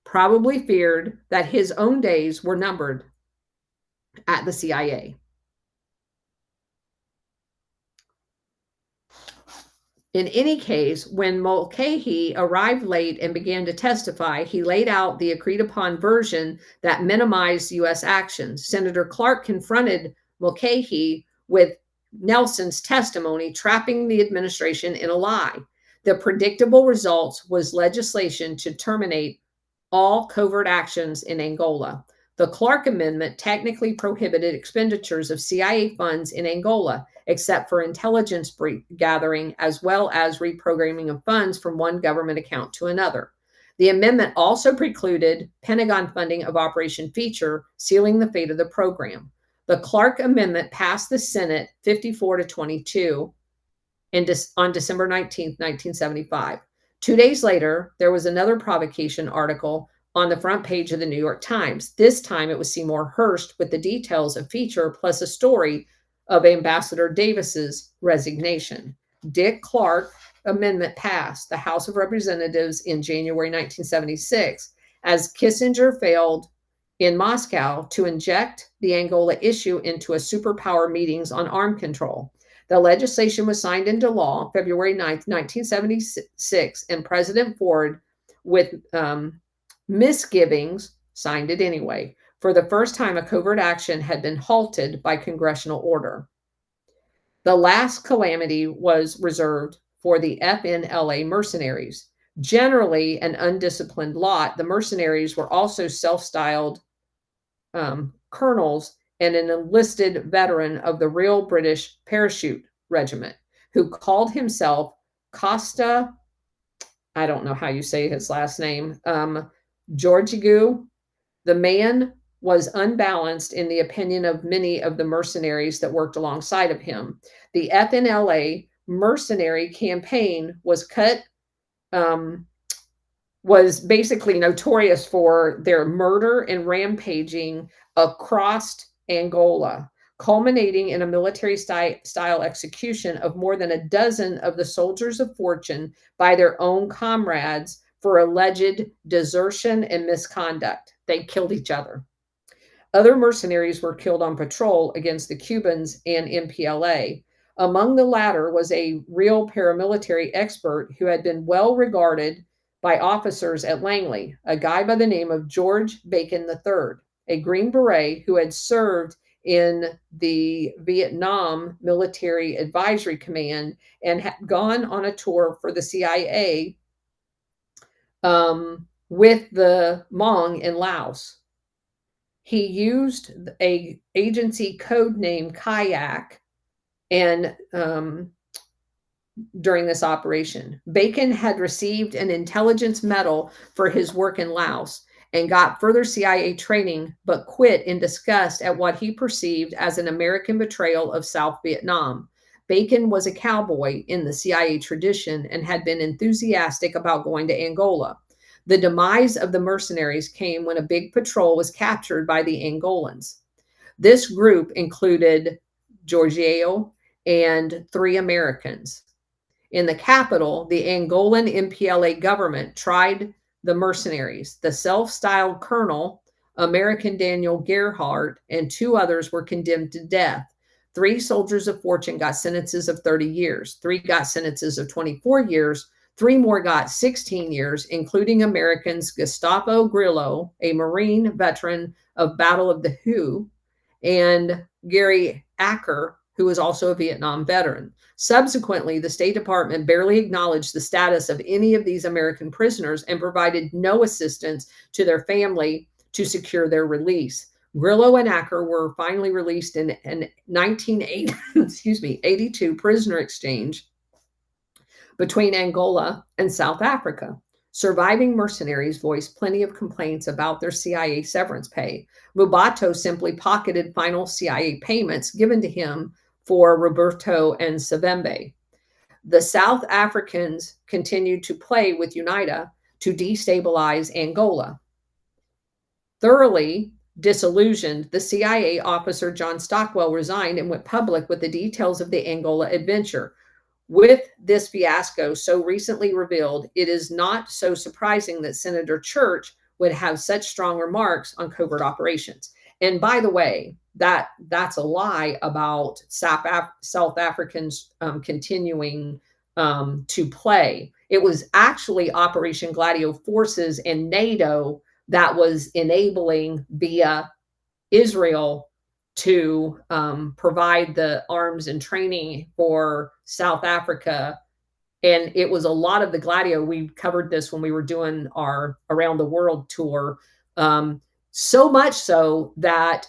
probably feared that his own days were numbered at the CIA. In any case, when Mulcahy arrived late and began to testify, he laid out the agreed-upon version that minimized U.S. actions. Senator Clark confronted Mulcahy with Nelson's testimony, trapping the administration in a lie. The predictable results was legislation to terminate all covert actions in Angola. The Clark Amendment technically prohibited expenditures of CIA funds in Angola, except for intelligence gathering, as well as reprogramming of funds from one government account to another. The amendment also precluded Pentagon funding of Operation Feature, sealing the fate of the program. The Clark Amendment passed the Senate 54-22 on December 19, 1975. 2 days later, there was another provocation article on the front page of the New York Times. This time it was Seymour Hersh with the details of Feature plus a story of Ambassador Davis's resignation. Dick Clark Amendment passed the House of Representatives in January 1976 as Kissinger failed in Moscow to inject the Angola issue into a superpower meetings on arms control. The legislation was signed into law February 9, 1976, and President Ford, with misgivings, signed it anyway. For the first time, a covert action had been halted by congressional order. The last calamity was reserved for the FNLA mercenaries. Generally an undisciplined lot, the mercenaries were also self-styled colonels and an enlisted veteran of the Royal British Parachute Regiment, who called himself Costa, I don't know how you say his last name, Georgiou. The man was unbalanced in the opinion of many of the mercenaries that worked alongside of him. The FNLA mercenary campaign was basically notorious for their murder and rampaging across Angola, culminating in a military style execution of more than a dozen of the soldiers of fortune by their own comrades for alleged desertion and misconduct. They killed each other. Other mercenaries were killed on patrol against the Cubans and MPLA. Among the latter was a real paramilitary expert who had been well regarded by officers at Langley, a guy by the name of George Bacon III, a Green Beret who had served in the Vietnam Military Advisory Command and had gone on a tour for the CIA with the Hmong in Laos. He used a agency code name Kayak and during this operation. Bacon had received an intelligence medal for his work in Laos and got further CIA training, but quit in disgust at what he perceived as an American betrayal of South Vietnam. Bacon was a cowboy in the CIA tradition and had been enthusiastic about going to Angola. The demise of the mercenaries came when a big patrol was captured by the Angolans. This group included Georgiou and 3 Americans. In the capital, the Angolan MPLA government tried the mercenaries. The self-styled colonel, American Daniel Gerhardt, and 2 others were condemned to death. 3 soldiers of fortune got sentences of 30 years. 3 got sentences of 24 years. 3 more got 16 years, including Americans Gustavo Grillo, a Marine veteran of Battle of the Who, and Gary Acker, who was also a Vietnam veteran. Subsequently, the State Department barely acknowledged the status of any of these American prisoners and provided no assistance to their family to secure their release. Grillo and Acker were finally released in an 1982 prisoner exchange between Angola and South Africa. Surviving mercenaries voiced plenty of complaints about their CIA severance pay. Mubato simply pocketed final CIA payments given to him for Roberto and Savembe. The South Africans continued to play with UNITA to destabilize Angola. Thoroughly disillusioned, the CIA officer John Stockwell resigned and went public with the details of the Angola adventure. With this fiasco so recently revealed, it is not so surprising that Senator Church would have such strong remarks on covert operations. And by the way, that's a lie about South Africans continuing to play. It was actually Operation Gladio forces and NATO that was enabling via Israel to provide the arms and training for South Africa. And it was a lot of the Gladio. We covered this when we were doing our Around the World tour. So much so that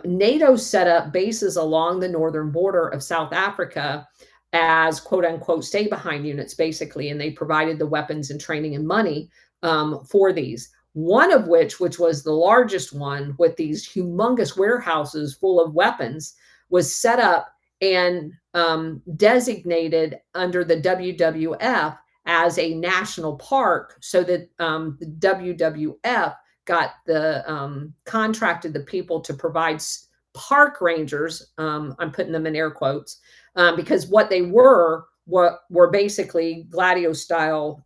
NATO set up bases along the northern border of South Africa as quote unquote stay behind units, basically. And they provided the weapons and training and money for these. One of which was the largest one with these humongous warehouses full of weapons, was set up and designated under the WWF as a national park, so that the WWF got the contracted the people to provide park rangers. I'm putting them in air quotes because what they were basically Gladio style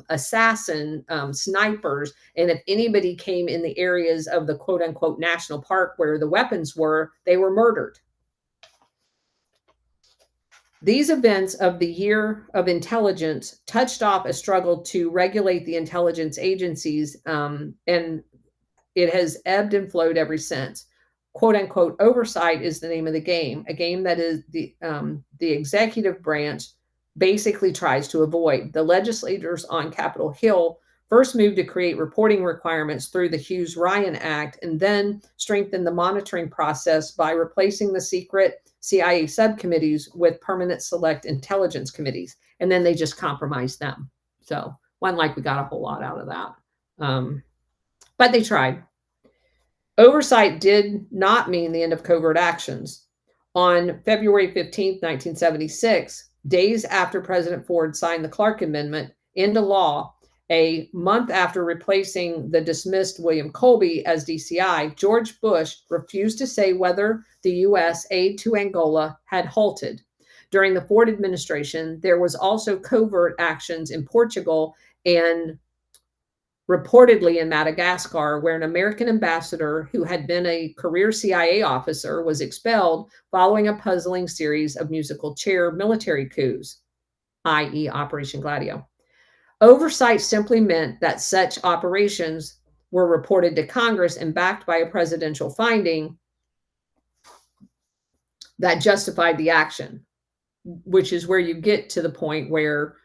assassin snipers. And if anybody came in the areas of the quote unquote national park where the weapons were, they were murdered. These events of the year of intelligence touched off a struggle to regulate the intelligence agencies, and it has ebbed and flowed ever since. Quote unquote oversight is the name of the game, a game that is the executive branch basically tries to avoid. The legislators on Capitol Hill first moved to create reporting requirements through the Hughes-Ryan Act, and then strengthened the monitoring process by replacing the secret CIA subcommittees with permanent select intelligence committees. And then they just compromised them. So wasn't like we got a whole lot out of that. But they tried. Oversight did not mean the end of covert actions. On February 15th, 1976, days after President Ford signed the Clark Amendment into law, a month after replacing the dismissed William Colby as DCI, George Bush refused to say whether the U.S. aid to Angola had halted. During the Ford administration, there was also covert actions in Portugal and reportedly in Madagascar, where an American ambassador who had been a career CIA officer was expelled following a puzzling series of musical chair military coups, i.e. Operation Gladio. Oversight simply meant that such operations were reported to Congress and backed by a presidential finding that justified the action, which is where you get to the point where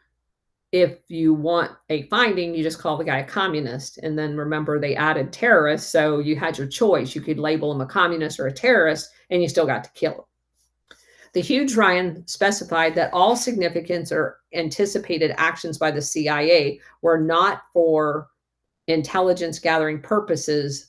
if you want a finding, you just call the guy a communist. And then remember, they added terrorists. So you had your choice. You could label him a communist or a terrorist, and you still got to kill him. The Hughes-Ryan specified that all significant or anticipated actions by the CIA were not for intelligence gathering purposes.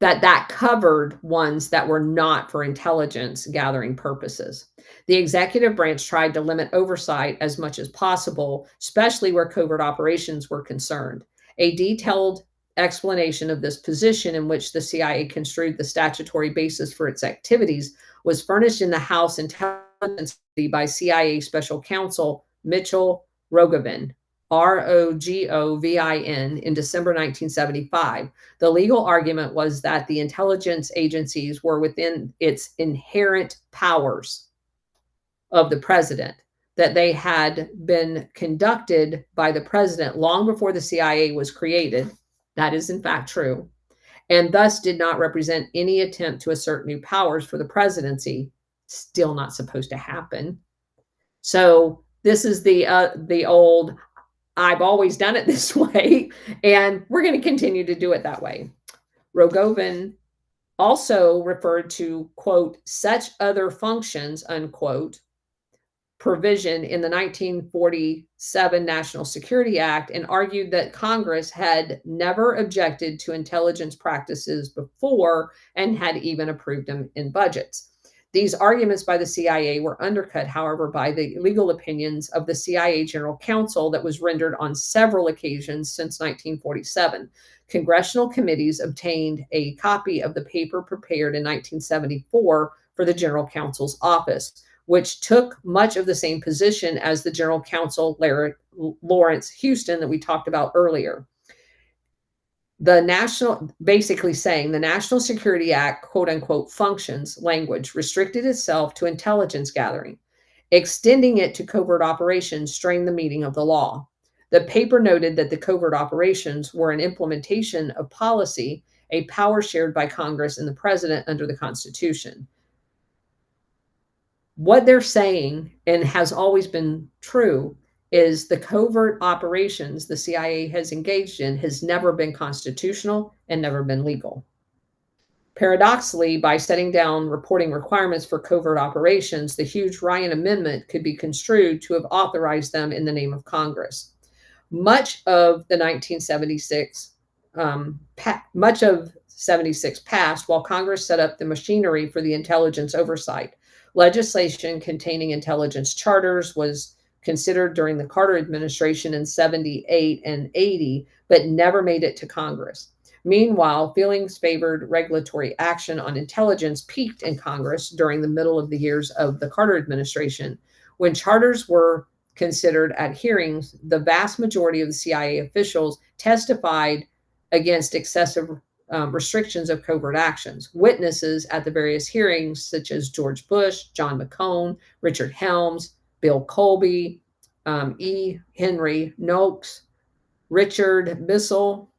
That covered ones that were not for intelligence gathering purposes. The executive branch tried to limit oversight as much as possible, especially where covert operations were concerned. A detailed explanation of this position, in which the CIA construed the statutory basis for its activities, was furnished in the House Intelligence Committee by CIA Special Counsel Mitchell Rogovin, Rogovin, in December 1975. The legal argument was that the intelligence agencies were within its inherent powers of the president, that they had been conducted by the president long before the CIA was created. That is in fact true. and thus did not represent any attempt to assert new powers for the presidency. Still not supposed to happen. So this is the old, I've always done it this way, and we're going to continue to do it that way. Rogovin also referred to, quote, such other functions, unquote, provision in the 1947 National Security Act and argued that Congress had never objected to intelligence practices before and had even approved them in budgets. These arguments by the CIA were undercut, however, by the legal opinions of the CIA General Counsel that was rendered on several occasions since 1947. Congressional committees obtained a copy of the paper prepared in 1974 for the General Counsel's office, which took much of the same position as the General Counsel Lawrence Houston that we talked about earlier. Basically saying the National Security Act, quote unquote, functions language restricted itself to intelligence gathering. Extending it to covert operations strained the meaning of the law. The paper noted that the covert operations were an implementation of policy, a power shared by Congress and the president under the Constitution. What they're saying, and has always been true, is the covert operations the CIA has engaged in has never been constitutional and never been legal. Paradoxically, by setting down reporting requirements for covert operations, the huge Ryan Amendment could be construed to have authorized them in the name of Congress. Much of 76 passed while Congress set up the machinery for the intelligence oversight. Legislation containing intelligence charters was considered during the Carter administration in 78 and 80, but never made it to Congress. Meanwhile, feelings favored regulatory action on intelligence peaked in Congress during the middle of the years of the Carter administration. When charters were considered at hearings, the vast majority of the CIA officials testified against excessive restrictions of covert actions. Witnesses at the various hearings, such as George Bush, John McCone, Richard Helms, Bill Colby, E. Henry Noakes, Richard Bissell,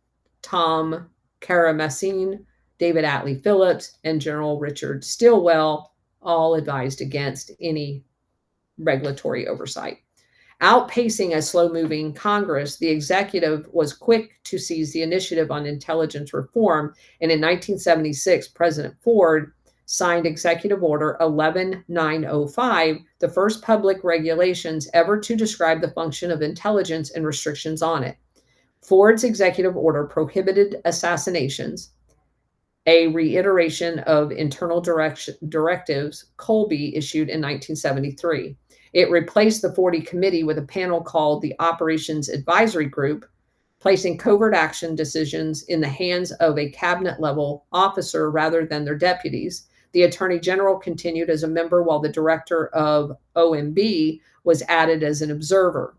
Tom Karamessine, David Atlee Phillips, and General Richard Stilwell all advised against any regulatory oversight. Outpacing a slow-moving Congress, the executive was quick to seize the initiative on intelligence reform, and in 1976, President Ford signed Executive Order 11905, the first public regulations ever to describe the function of intelligence and restrictions on it. Ford's executive order prohibited assassinations, a reiteration of internal directives Colby issued in 1973. It replaced the 40 committee with a panel called the Operations Advisory Group, placing covert action decisions in the hands of a cabinet-level officer rather than their deputies. The Attorney General continued as a member while the director of OMB was added as an observer.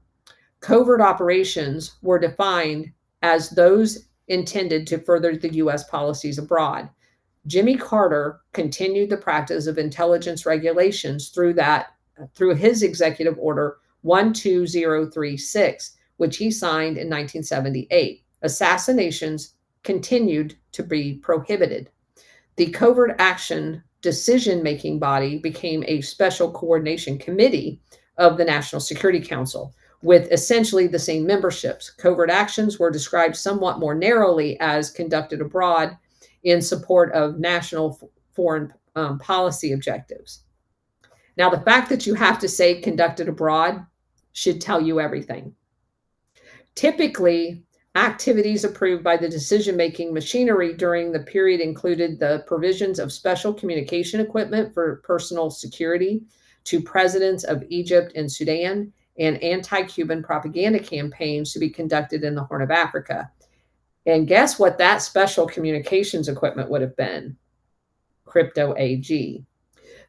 Covert operations were defined as those intended to further the U.S. policies abroad. Jimmy Carter continued the practice of intelligence regulations through his Executive Order 12036, which he signed in 1978. Assassinations continued to be prohibited. The Covert Action Decision-Making Body became a special coordination committee of the National Security Council with essentially the same memberships. Covert actions were described somewhat more narrowly as conducted abroad in support of national foreign policy objectives. Now, the fact that you have to say conducted abroad should tell you everything. Typically, activities approved by the decision-making machinery during the period included the provisions of special communication equipment for personal security to presidents of Egypt and Sudan, and anti-Cuban propaganda campaigns to be conducted in the Horn of Africa. And guess what that special communications equipment would have been? Crypto AG.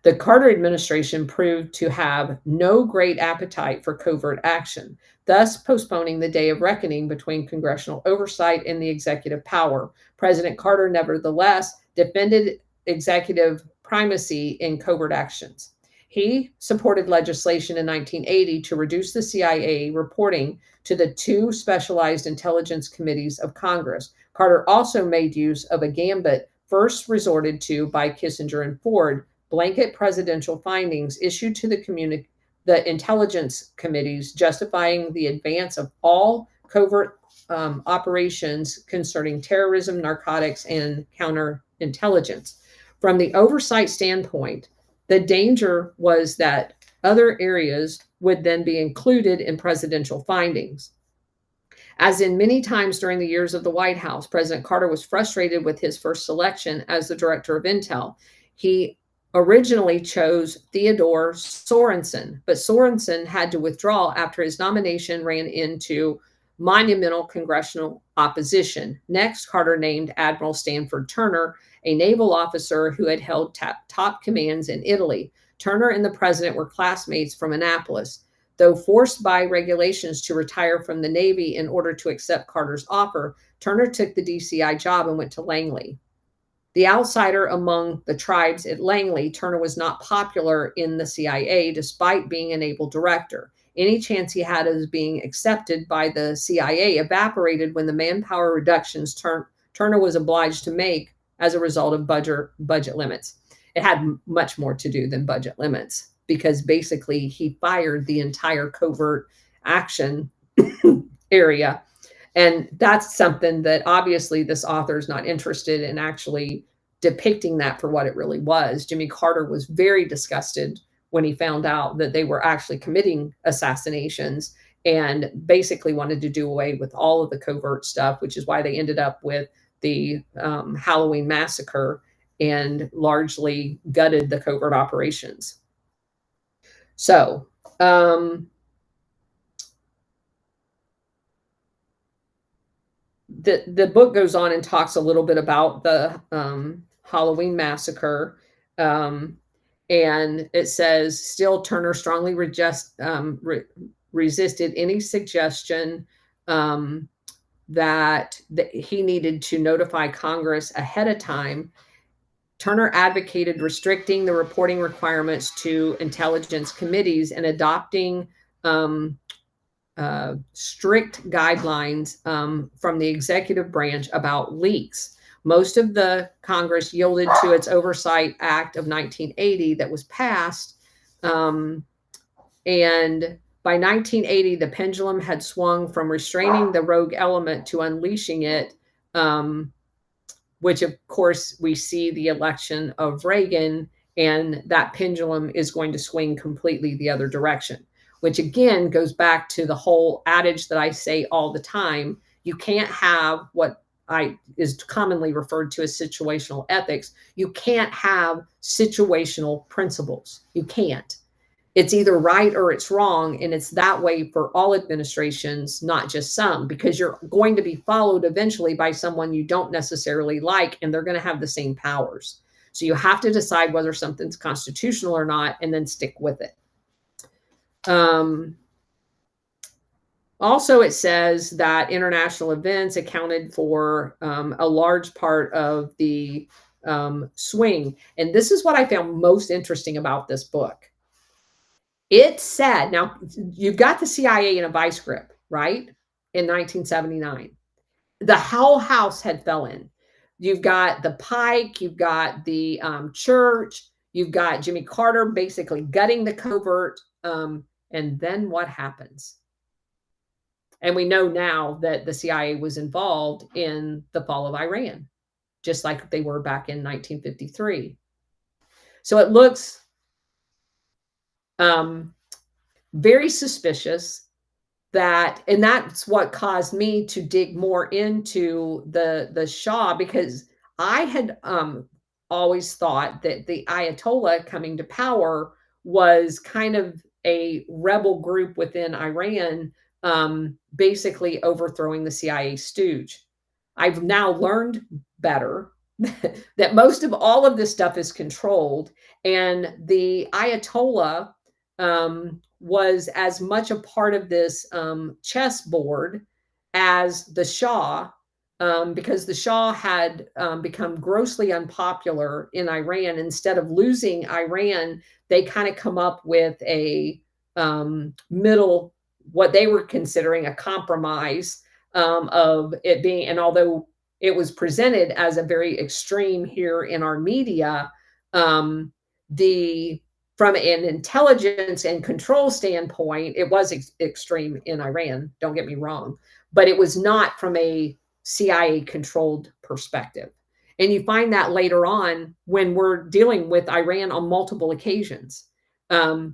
The Carter administration proved to have no great appetite for covert action, thus postponing the day of reckoning between congressional oversight and the executive power. President Carter, nevertheless, defended executive primacy in covert actions. He supported legislation in 1980 to reduce the CIA reporting to the two specialized intelligence committees of Congress, Carter also made use of a gambit first resorted to by Kissinger and Ford, blanket presidential findings issued to the intelligence committees justifying the advance of all covert operations concerning terrorism, narcotics, and counterintelligence. From the oversight standpoint, the danger was that other areas would then be included in presidential findings. As in many times during the years of the White House, President Carter was frustrated with his first selection as the director of intel. He originally chose Theodore Sorensen, but Sorensen had to withdraw after his nomination ran into monumental congressional opposition. Next, Carter named Admiral Stanford Turner, a naval officer who had held top commands in Italy. Turner and the president were classmates from Annapolis. Though forced by regulations to retire from the Navy in order to accept Carter's offer, Turner took the DCI job and went to Langley. The outsider among the tribes at Langley, Turner was not popular in the CIA despite being an able director. Any chance he had of being accepted by the CIA evaporated when the manpower reductions Turner was obliged to make as a result of budget limits. It had much more to do than budget limits, because basically he fired the entire covert action area. And that's something that obviously this author is not interested in actually depicting that for what it really was. Jimmy Carter was very disgusted when he found out that they were actually committing assassinations and basically wanted to do away with all of the covert stuff, which is why they ended up with the Halloween massacre and largely gutted the covert operations. So, the book goes on and talks a little bit about the Halloween massacre. And it says, still, Turner strongly resisted any suggestion that he needed to notify Congress ahead of time. Turner advocated restricting the reporting requirements to intelligence committees and adopting strict guidelines from the executive branch about leaks. Most of the Congress yielded to its Oversight Act of 1980 that was passed. And by 1980, the pendulum had swung from restraining the rogue element to unleashing it, which of course we see the election of Reagan, and that pendulum is going to swing completely the other direction, which again goes back to the whole adage that I say all the time. You can't have what is commonly referred to as situational ethics. You can't have situational principles. You can't. It's either right or it's wrong. And it's that way for all administrations, not just some, because you're going to be followed eventually by someone you don't necessarily like, and they're going to have the same powers. So you have to decide whether something's constitutional or not, and then stick with it. Also, it says that international events accounted for a large part of the swing. And this is what I found most interesting about this book. It said, now you've got the CIA in a vice grip, right? In 1979. The whole house had fell in. You've got the Pike, you've got the church, you've got Jimmy Carter basically gutting the covert. And then what happens? And we know now that the CIA was involved in the fall of Iran, just like they were back in 1953. So it looks very suspicious and that's what caused me to dig more into the Shah, because I had always thought that the Ayatollah coming to power was kind of a rebel group within Iran, basically overthrowing the CIA stooge. I've now learned better that most of all of this stuff is controlled, and the Ayatollah was as much a part of this chessboard as the Shah, because the Shah had become grossly unpopular in Iran. Instead of losing Iran, they kind of come up with a middle, what they were considering a compromise of it being, and although it was presented as a very extreme here in our media. The From an intelligence and control standpoint, it was extreme in Iran, don't get me wrong, but it was not from a CIA controlled perspective. And you find that later on when we're dealing with Iran on multiple occasions,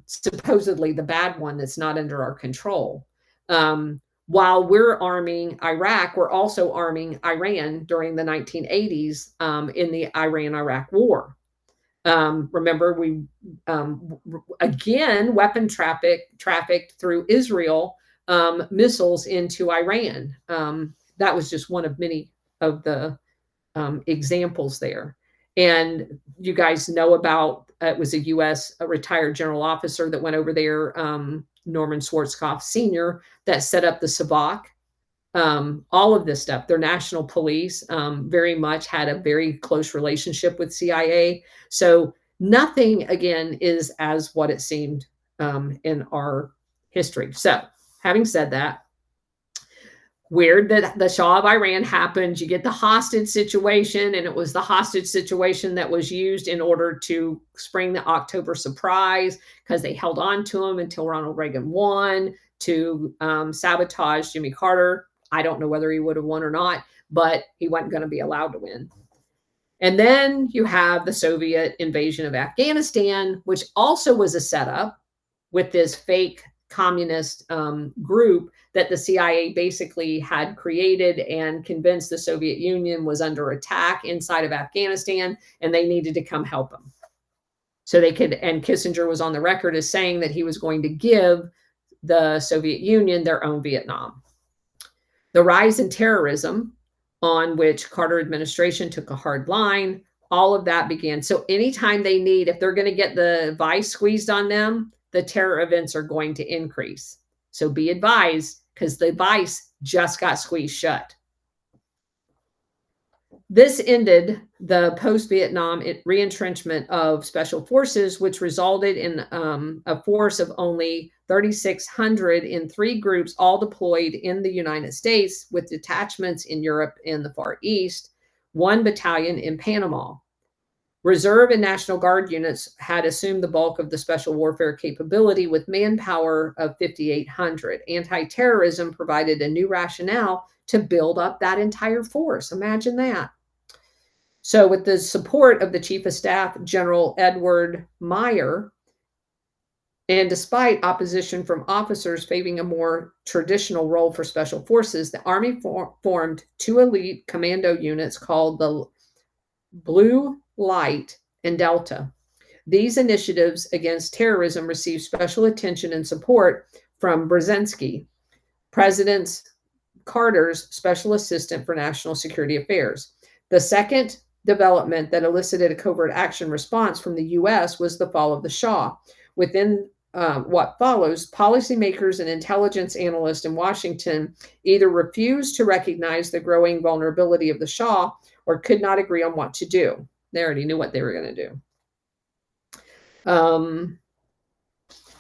supposedly the bad one that's not under our control. While we're arming Iraq, we're also arming Iran during the 1980s in the Iran-Iraq war. Remember, we again weapon trafficked through Israel missiles into Iran. That was just one of many of the examples there. And you guys know about it was a U.S. retired general officer that went over there, Norman Schwarzkopf Sr., that set up the Savak. All of this stuff. Their national police very much had a very close relationship with CIA. So nothing, again, is as what it seemed in our history. So having said that, weird that the Shah of Iran happened. You get the hostage situation, and it was the hostage situation that was used in order to spring the October surprise because they held on to him until Ronald Reagan won to sabotage Jimmy Carter. I don't know whether he would have won or not, but he wasn't going to be allowed to win. And then you have the Soviet invasion of Afghanistan, which also was a setup with this fake communist group that the CIA basically had created and convinced the Soviet Union was under attack inside of Afghanistan, and they needed to come help them. So they could, and Kissinger was on the record as saying that he was going to give the Soviet Union their own Vietnam. The rise in terrorism, on which Carter administration took a hard line, all of that began. So anytime they need, if they're going to get the vice squeezed on them, the terror events are going to increase. So be advised, because the vice just got squeezed shut. This ended the post-Vietnam re-entrenchment of special forces, which resulted in a force of only 3,600 in 3 groups, all deployed in the United States with detachments in Europe and the Far East, 1 battalion in Panama. Reserve and National Guard units had assumed the bulk of the special warfare capability with manpower of 5,800. Anti-terrorism provided a new rationale to build up that entire force. Imagine that. So with the support of the Chief of Staff, General Edward Meyer, and despite opposition from officers favoring a more traditional role for special forces, the Army formed 2 elite commando units called the Blue Light and Delta. These initiatives against terrorism received special attention and support from Brzezinski, President Carter's special assistant for national security affairs. The second development that elicited a covert action response from the U.S. was the fall of the Shah. Within what follows, policymakers and intelligence analysts in Washington either refused to recognize the growing vulnerability of the Shah or could not agree on what to do. They already knew what they were going to do.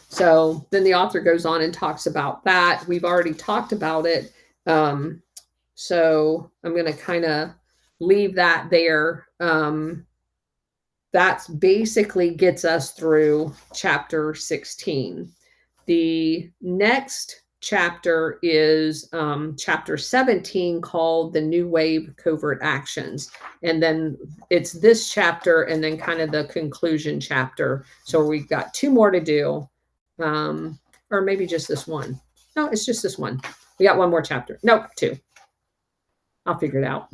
So then the author goes on and talks about that. We've already talked about it. So I'm going to kind of leave that there. That basically gets us through chapter 16. The next chapter is chapter 17, called The New Wave Covert Actions. And then it's this chapter and then kind of the conclusion chapter. So we've got 2 more to do, or maybe just this one. No, it's just this one. We got 1 more chapter. Nope, 2. I'll figure it out.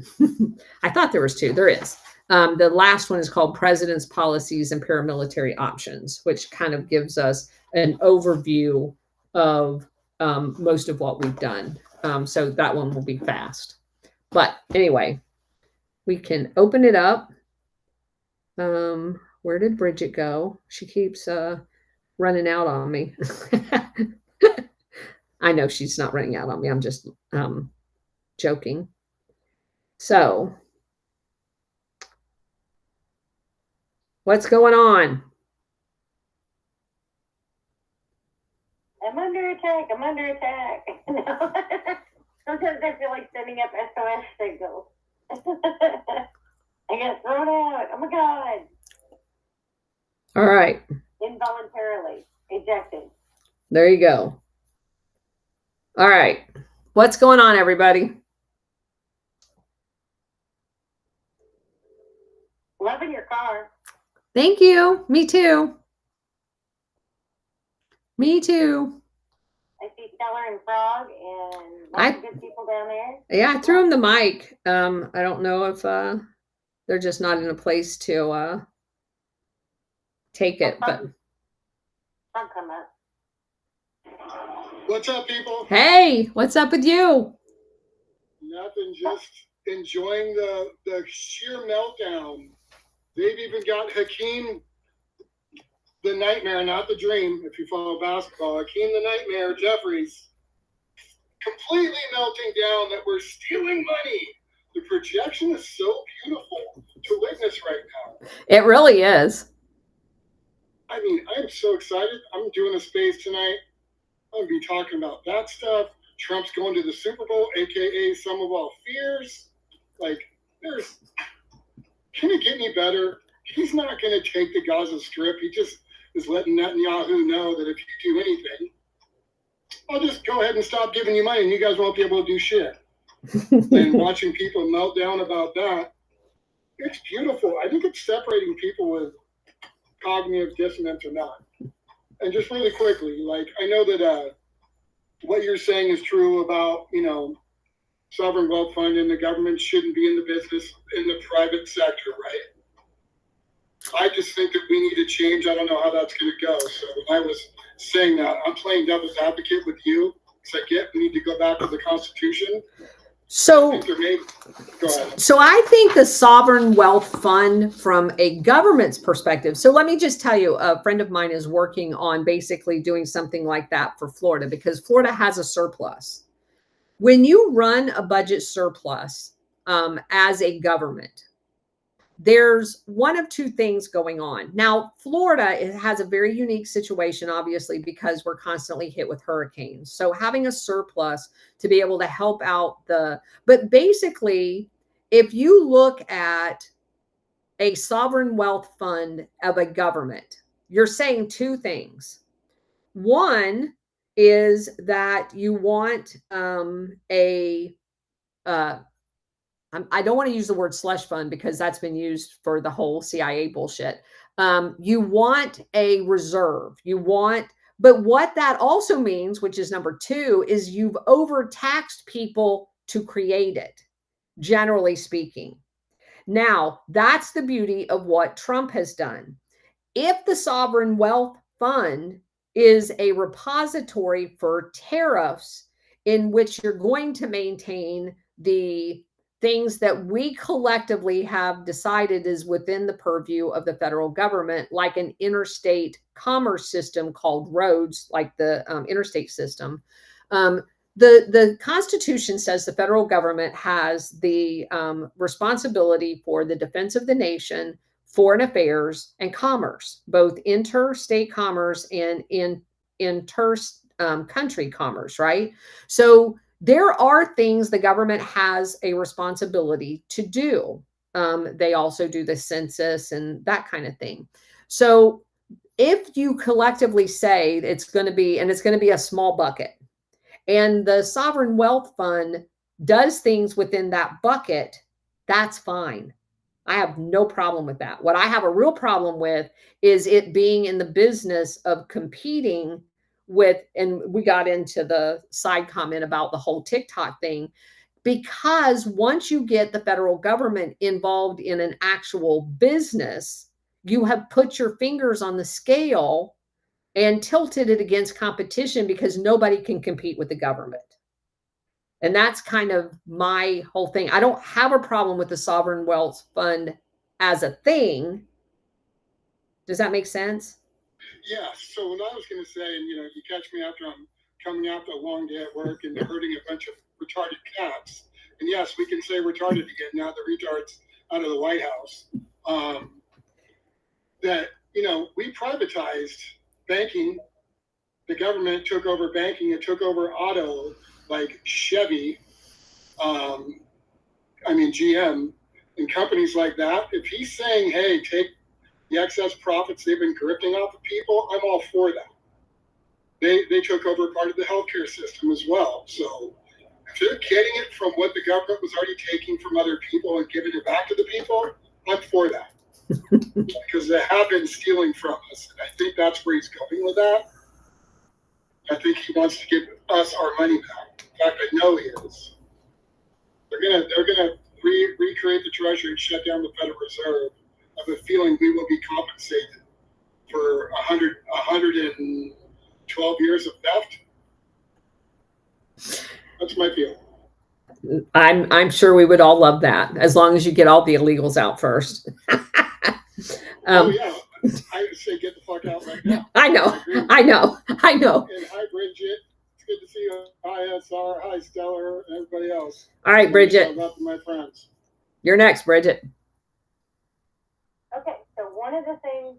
I thought there was 2. There is. The last one is called President's Policies and Paramilitary Options, which kind of gives us an overview of most of what we've done. So that one will be fast. But anyway, we can open it up. Where did Bridget go? She keeps running out on me. I know she's not running out on me. I'm just joking. So, what's going on? I'm under attack. Sometimes I feel like sending up SOS signals. I got thrown out. Oh my God. All right. Involuntarily ejected. There you go. All right. What's going on, everybody? Loving your car. Thank you. Me too. Me too. I see Stellar and Frog and lots of good people down there. Yeah, I threw him the mic. I don't know if they're just not in a place to take it, but Frog come up. What's up, people? Hey, what's up with you? Nothing, just enjoying the sheer meltdown. They've even got Hakeem the Nightmare, not the Dream, if you follow basketball. Hakeem the Nightmare Jeffries completely melting down that we're stealing money. The projection is so beautiful to witness right now. It really is. I mean, I'm so excited. I'm doing a space tonight. I'm going to be talking about that stuff. Trump's going to the Super Bowl, aka Sum of All Fears. Like, can it get any better? He's not going to take the Gaza Strip. He just is letting Netanyahu know that if you do anything, I'll just go ahead and stop giving you money and you guys won't be able to do shit. And watching people melt down about that, it's beautiful. I think it's separating people with cognitive dissonance or not. And just really quickly, like, I know that what you're saying is true about, sovereign wealth fund, and the government shouldn't be in the business in the private sector, right? I just think that we need to change. I don't know how that's going to go. So when I was saying that, I'm playing devil's advocate with you, because I get we need to go back to the Constitution. So I think the sovereign wealth fund from a government's perspective. So let me just tell you, a friend of mine is working on basically doing something like that for Florida, because Florida has a surplus. When you run a budget surplus as a government, there's one of two things going on. Now, Florida has a very unique situation, obviously, because we're constantly hit with hurricanes. So having a surplus to be able to help out but basically, if you look at a sovereign wealth fund of a government, you're saying two things. One is that you want I don't want to use the word slush fund because that's been used for the whole CIA bullshit. You want a reserve. But what that also means, which is number two, is you've overtaxed people to create it, generally speaking. Now, that's the beauty of what Trump has done. If the sovereign wealth fund is a repository for tariffs in which you're going to maintain the things that we collectively have decided is within the purview of the federal government, like an interstate commerce system called roads, like the interstate system. The Constitution says the federal government has the responsibility for the defense of the nation, foreign affairs, and commerce, both interstate commerce and country commerce, right? So there are things the government has a responsibility to do. They also do the census and that kind of thing. So if you collectively say it's going to be a small bucket, and the sovereign wealth fund does things within that bucket, that's fine. I have no problem with that. What I have a real problem with is it being in the business of competing with, and we got into the side comment about the whole TikTok thing, because once you get the federal government involved in an actual business, you have put your fingers on the scale and tilted it against competition because nobody can compete with the government. And that's kind of my whole thing. I don't have a problem with the sovereign wealth fund as a thing. Does that make sense? Yeah. So what I was going to say, and you catch me after I'm coming after a long day at work and herding a bunch of retarded cats. And yes, we can say retarded again now the retard's out of the White House. That we privatized banking. The government took over banking. It took over auto, like Chevy. GM and companies like that, if he's saying, hey, take the excess profits they've been grifting off of people, I'm all for that. They took over part of the healthcare system as well. So if they're getting it from what the government was already taking from other people and giving it back to the people, I'm for that. Because they have been stealing from us. And I think that's where he's going with that. I think he wants to give us our money back. In fact, I know he is. They're gonna recreate the Treasury and shut down the Federal Reserve. I have a feeling we will be compensated for 112 years of theft. That's my feeling. I'm sure we would all love that, as long as you get all the illegals out first. Oh yeah, I would say get the fuck out right now. I know. And hi, Bridget. It's good to see you. Hi, SR. Hi, Stellar, and everybody else. All right, Bridget. I love my friends. You're next, Bridget. Okay, so one of the things,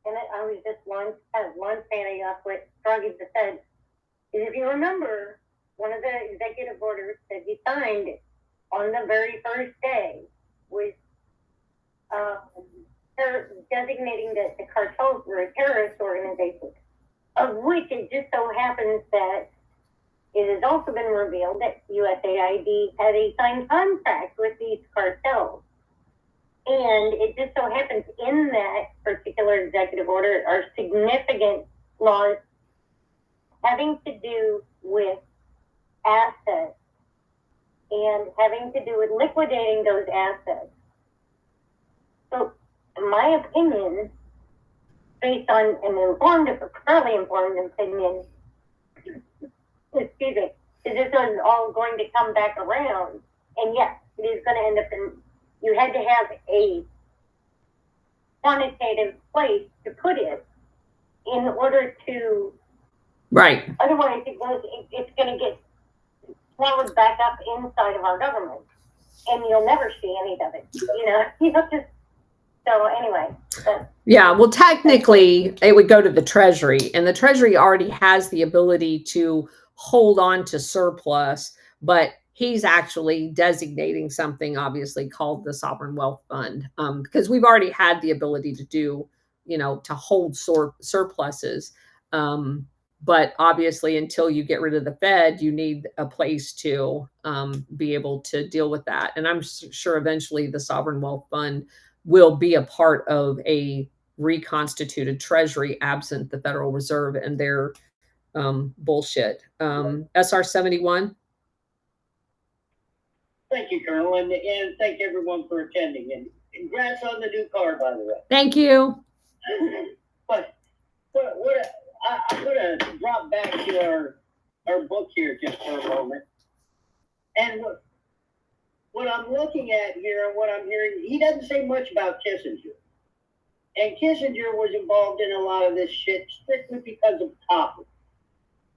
and I was just launching off what Froggy just said, is if you remember, one of the executive orders that he signed on the very first day was designating that the cartels were a terrorist organization, of which it just so happens that it has also been revealed that USAID had a signed contract with these cartels. And it just so happens in that particular executive order are significant laws having to do with assets and having to do with liquidating those assets. So, in my opinion, based on an fairly informed opinion, excuse me, this is all going to come back around. And yes, it is going to end up in, you had to have a quantitative place to put it in order to, right. Otherwise it's going to get swallowed back up inside of our government, and you'll never see any of it, so anyway. Yeah, well, technically it would go to the Treasury, and the Treasury already has the ability to hold on to surplus, but he's actually designating something obviously called the Sovereign Wealth Fund, because we've already had the ability to do, to hold surpluses. But obviously, until you get rid of the Fed, you need a place to be able to deal with that. And I'm sure eventually the Sovereign Wealth Fund will be a part of a reconstituted Treasury absent the Federal Reserve and their bullshit. SR 71. Thank you, Colonel, and thank everyone for attending. And congrats on the new car, by the way. Thank you. But I'm going to drop back to our book here just for a moment. And what I'm looking at here and what I'm hearing, he doesn't say much about Kissinger. And Kissinger was involved in a lot of this shit strictly because of topic.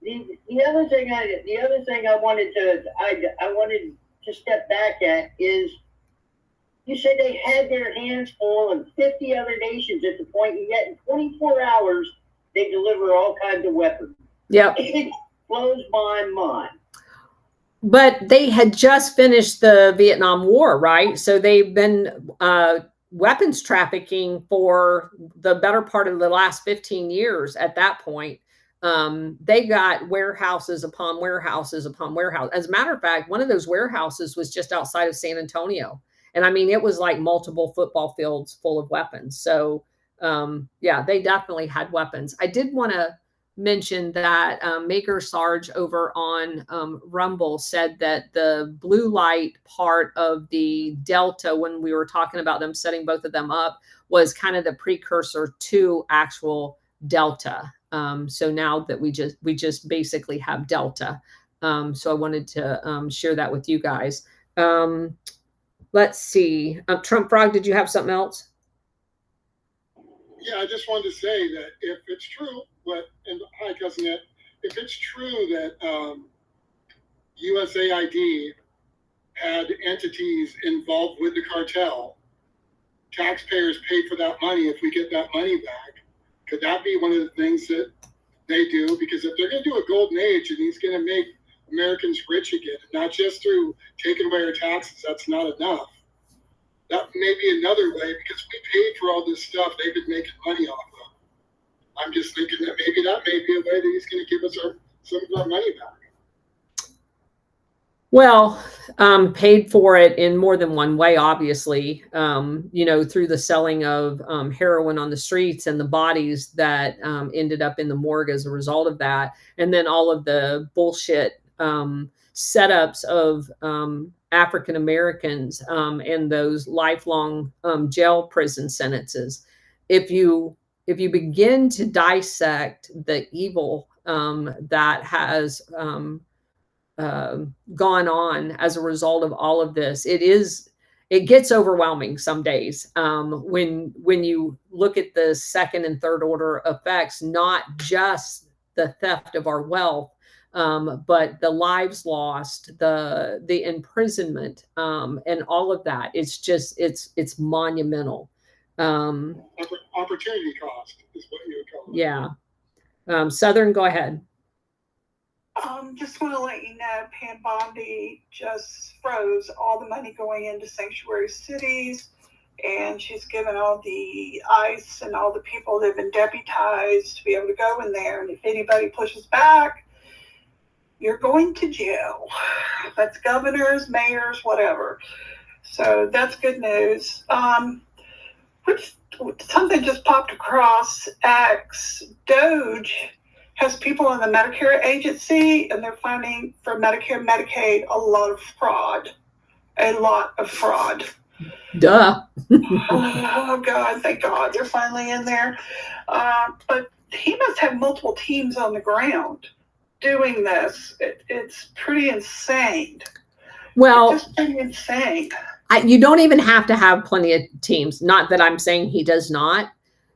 The other thing I wanted to step back at is, you said they had their hands full and 50 other nations at the point, and yet in 24 hours they deliver all kinds of weapons. Yep. It blows my mind. But they had just finished the Vietnam War, right? So they've been weapons trafficking for the better part of the last 15 years at that point. They got warehouses upon warehouses upon warehouse. As a matter of fact, one of those warehouses was just outside of San Antonio. And I mean, it was like multiple football fields full of weapons. So yeah, they definitely had weapons. I did want to mention that Maker Sarge over on Rumble said that the blue light part of the Delta, when we were talking about them setting both of them up, was kind of the precursor to actual Delta. So now that we just basically have Delta. So I wanted to share that with you guys. Let's see. Trump Frog, did you have something else? Yeah, I just wanted to say that if it's true, and hi, Cousin Ed, if it's true that USAID had entities involved with the cartel, taxpayers pay for that money. If we get that money back, could that be one of the things that they do? Because if they're going to do a golden age and he's going to make Americans rich again, and not just through taking away our taxes. That's not enough. That may be another way, because we paid for all this stuff they've been making money off of. I'm just thinking that may be a way that he's going to give us some of our money back. Well, paid for it in more than one way, obviously, through the selling of heroin on the streets and the bodies that ended up in the morgue as a result of that. And then all of the bullshit setups of African Americans and those lifelong jail prison sentences. If you begin to dissect the evil that has gone on as a result of all of this, it gets overwhelming some days when you look at the second and third order effects, not just the theft of our wealth, but the lives lost, the imprisonment, and all of that. It's monumental. Opportunity cost is what you would call it. Yeah. Southern, go ahead. Just want to let you know, Pam Bondi just froze all the money going into sanctuary cities, and she's given all the ICE and all the people that have been deputized to be able to go in there. And if anybody pushes back, you're going to jail. That's governors, mayors, whatever. So that's good news. Something just popped across X. Doge has people in the Medicare agency, and they're finding for Medicare, Medicaid, a lot of fraud. Duh. Oh God, thank God they're finally in there. But he must have multiple teams on the ground doing this. It's pretty insane. Well, it's just pretty insane. You don't even have to have plenty of teams. Not that I'm saying he does not.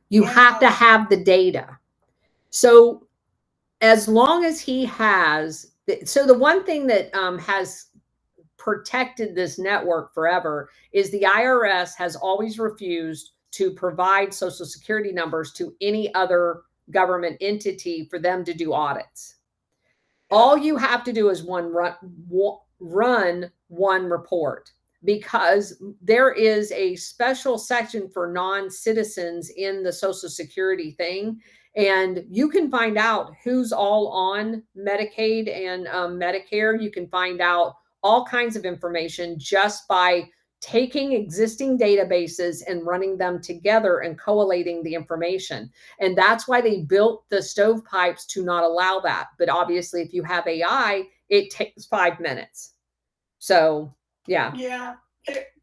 You have to have the data. So as long as he has, so the one thing that has protected this network forever is the IRS has always refused to provide Social Security numbers to any other government entity for them to do audits. All you have to do is run one report, because there is a special section for non-citizens in the Social Security thing. And you can find out who's all on Medicaid and Medicare. You can find out all kinds of information just by taking existing databases and running them together and collating the information. And that's why they built the stovepipes to not allow that. But obviously, if you have AI, it takes 5 minutes. So, yeah. Yeah.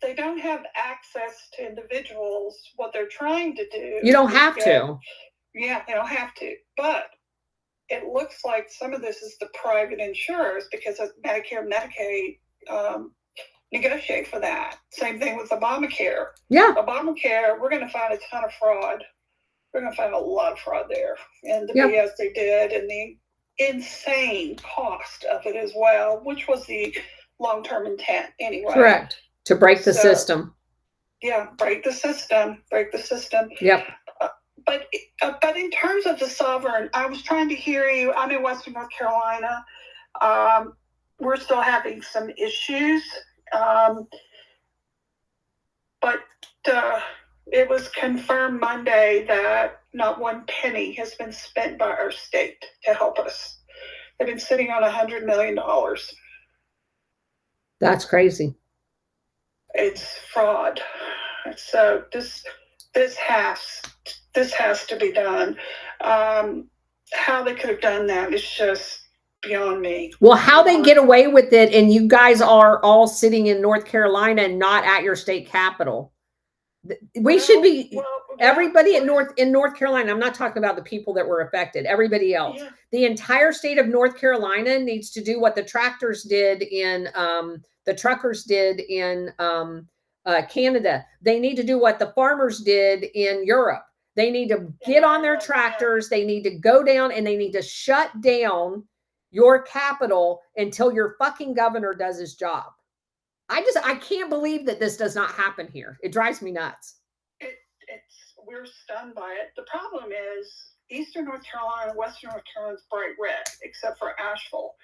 They don't have access to individuals. What they're trying to do. You don't have to. Yeah, they don't have to. But it looks like some of this is the private insurers, because of Medicare, Medicaid negotiate for that. Same thing with Obamacare. Yeah. Obamacare, we're going to find a ton of fraud. We're going to find a lot of fraud there. And the BS they did, and the insane cost of it as well, which was the long-term intent anyway. Correct. To break the system. Yeah, break the system. Yep. But in terms of the sovereign, I was trying to hear you. I'm in Western North Carolina. We're still having some issues. But it was confirmed Monday that not one penny has been spent by our state to help us. They've been sitting on $100 million. That's crazy. It's fraud. So this has to be done. How they could have done that is just beyond me. Well, how they get away with it, and you guys are all sitting in North Carolina and not at your state capital. We should be everybody in North Carolina. I'm not talking about the people that were affected. Everybody else, the entire state of North Carolina needs to do what the tractors did in the truckers did in Canada. They need to do what the farmers did in Europe. They need to get on their tractors. They need to go down and they need to shut down your capital until your fucking governor does his job. I can't believe that this does not happen here. It drives me nuts. We're stunned by it. The problem is Eastern North Carolina, Western North Carolina is bright red, except for Asheville.